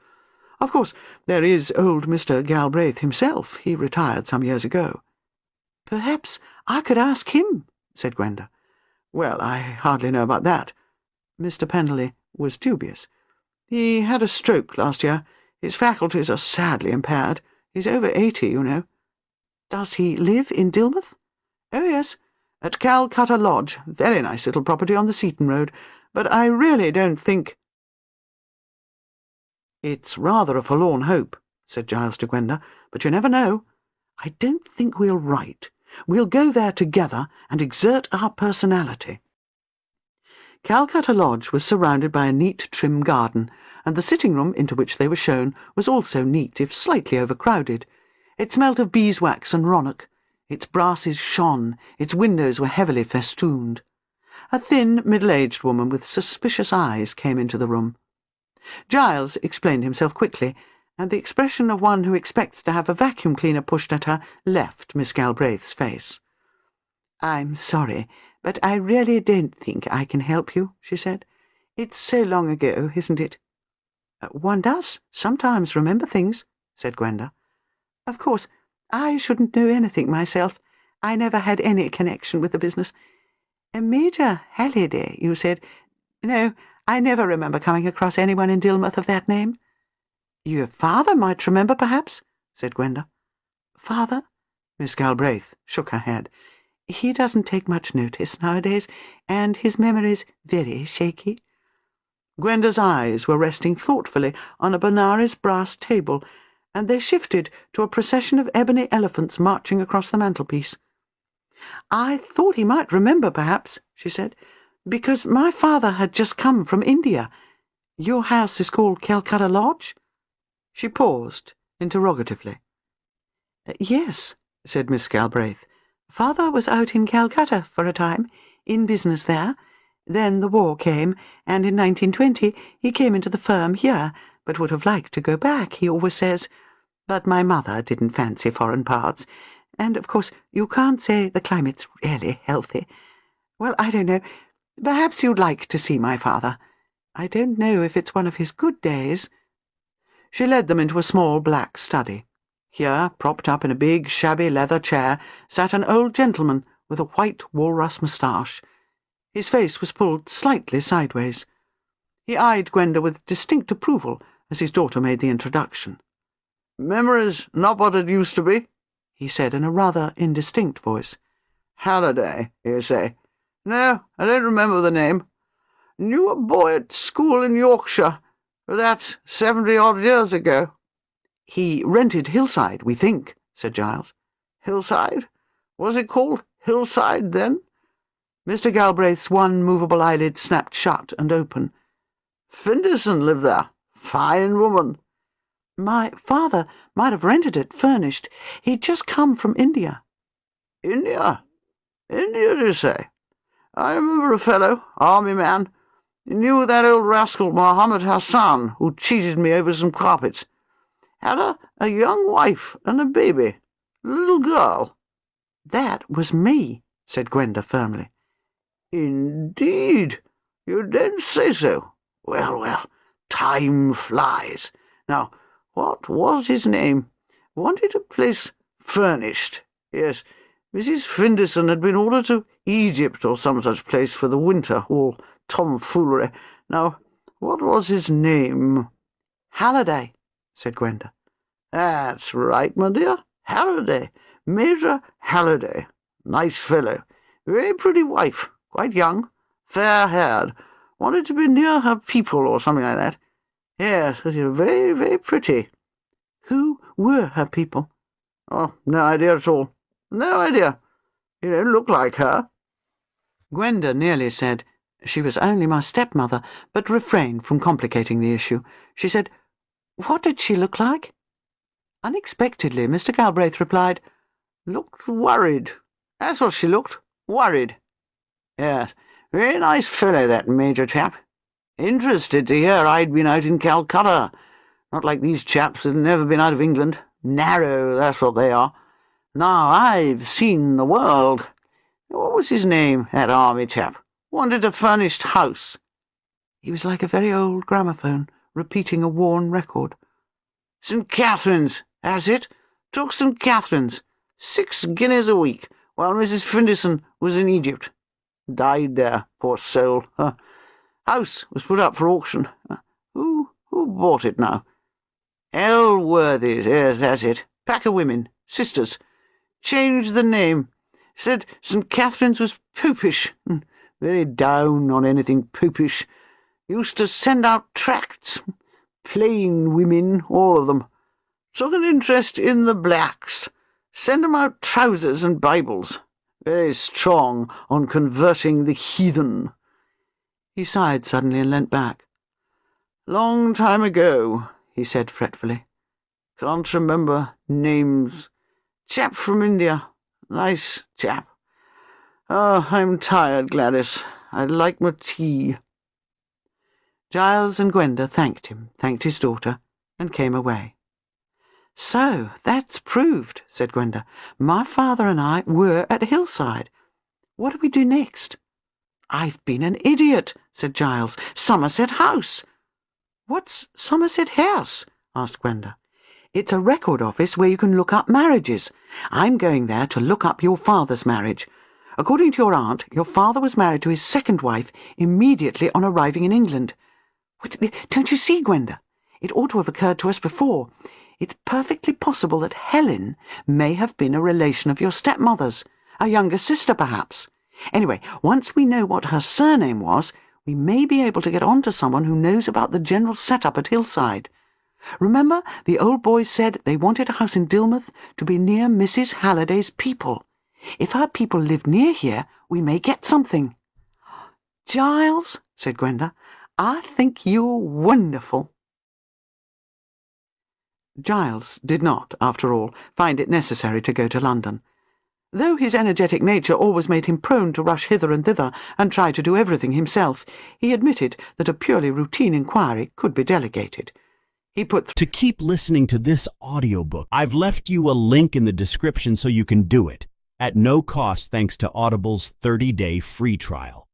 Of course, there is old Mr. Galbraith himself. He retired some years ago." "Perhaps I could ask him," said Gwenda. "Well, I hardly know about that." Mr. Penderley was dubious. "He had a stroke last year. His faculties are sadly impaired. He's over 80, you know." "Does he live in Dilmouth?" "Oh, yes, at Calcutta Lodge. Very nice little property on the Seaton Road. But I really don't think—" "It's rather a forlorn hope," said Giles to Gwenda, "but you never know. I don't think we'll write. We'll go there together and exert our personality." Calcutta Lodge was surrounded by a neat, trim garden, and the sitting-room into which they were shown was also neat, if slightly overcrowded. It smelt of beeswax and ronnoc. Its brasses shone, its windows were heavily festooned. A thin, middle-aged woman with suspicious eyes came into the room. Giles explained himself quickly, and the expression of one who expects to have a vacuum cleaner pushed at her left Miss Galbraith's face. "I'm sorry, but I really don't think I can help you," she said. "It's so long ago, isn't it?" One does sometimes remember things, said Gwenda. Of course, I shouldn't know anything myself. I never had any connection with the business. Major Halliday, you said? No, I never remember coming across anyone in Dilmouth of that name. Your father might remember, perhaps, said Gwenda. Father? Miss Galbraith shook her head. He doesn't take much notice nowadays, and his memory's very shaky. Gwenda's eyes were resting thoughtfully on a Benares brass table, and they shifted to a procession of ebony elephants marching across the mantelpiece. I thought he might remember, perhaps, she said, because my father had just come from India. Your house is called Calcutta Lodge? She paused, interrogatively. Yes, said Miss Galbraith. Father was out in Calcutta for a time, in business there. Then the war came, and in 1920 he came into the firm here, but would have liked to go back, he always says. But my mother didn't fancy foreign parts, and of course you can't say the climate's really healthy. Well, I don't know. Perhaps you'd like to see my father. I don't know if it's one of his good days. She led them into a small black study. Here, propped up in a big, shabby leather chair, sat an old gentleman with a white walrus moustache. His face was pulled slightly sideways. He eyed Gwenda with distinct approval as his daughter made the introduction. "Memory's not what it used to be," he said in a rather indistinct voice. "Halliday, you say? No, I don't remember the name. Knew a boy at school in Yorkshire, but that's 70-odd years ago." "He rented Hillside, we think," said Giles. "Hillside? Was it called Hillside then?" Mr. Galbraith's one movable eyelid snapped shut and open. "Findison lived there. Fine woman." "My father might have rented it furnished. He'd just come from India." "India? India, do you say? I remember a fellow, army man. He knew that old rascal Mohammed Hassan, who cheated me over some carpets. Had a young wife and a baby. A little girl." "That was me," said Gwenda firmly. "Indeed? You don't say so. Well, well, time flies. Now, what was his name? Wanted a place furnished. Yes, Mrs. Findison had been ordered to Egypt or some such place for the winter, all tomfoolery. Now, what was his name?" "Halliday," said Gwenda. "That's right, my dear. Halliday. Major Halliday. Nice fellow. Very pretty wife. Quite young. Fair-haired. Wanted to be near her people or something like that. Yes, very, very pretty." "Who were her people?" "Oh, no idea at all. No idea. You don't look like her." Gwenda nearly said, "She was only my stepmother," but refrained from complicating the issue. She said, "What did she look like?" Unexpectedly, Mr. Galbraith replied, "Looked worried. That's what she looked. Worried. Yes, very nice fellow, that major chap. Interested to hear I'd been out in Calcutta. Not like these chaps that have never been out of England. Narrow, that's what they are. Now I've seen the world. What was his name, that army chap? Wanted a furnished house." He was like a very old gramophone, repeating a worn record. "St. Catherine's, that's it. Took St. Catherine's. 6 guineas a week, while Mrs. Findison was in Egypt. Died there, poor soul. House was put up for auction. Who bought it now? Elworthy's, yes, that's it. Pack of women, sisters. Changed the name. Said St. Catherine's was poopish. Very down on anything poopish. Used to send out tracts. Plain women, all of them. Took an interest in the blacks. Send 'em out trousers and Bibles. Very strong on converting the heathen." He sighed suddenly and leant back. "Long time ago," he said fretfully. "Can't remember names. Chap from India. Nice chap. Oh, I'm tired, Gladys. I'd like my tea." Giles and Gwenda thanked him, thanked his daughter, and came away. "So, that's proved," said Gwenda. "My father and I were at Hillside. What do we do next?" "I've been an idiot," said Giles. "Somerset House." "What's Somerset House?" asked Gwenda. "It's a record office where you can look up marriages. I'm going there to look up your father's marriage. According to your aunt, your father was married to his second wife immediately on arriving in England. Don't you see, Gwenda? It ought to have occurred to us before. It's perfectly possible that Helen may have been a relation of your stepmother's, a younger sister perhaps. Anyway, once we know what her surname was, we may be able to get on to someone who knows about the general setup at Hillside. Remember, the old boys said they wanted a house in Dilmouth to be near Mrs. Halliday's people. If her people live near here, we may get something." "Giles," said Gwenda, "I think you're wonderful." Giles did not, after all, find it necessary to go to London. Though his energetic nature always made him prone to rush hither and thither and try to do everything himself, he admitted that a purely routine inquiry could be delegated. He put To keep listening to this audiobook, I've left you a link in the description so you can do it, at no cost thanks to Audible's 30-day free trial.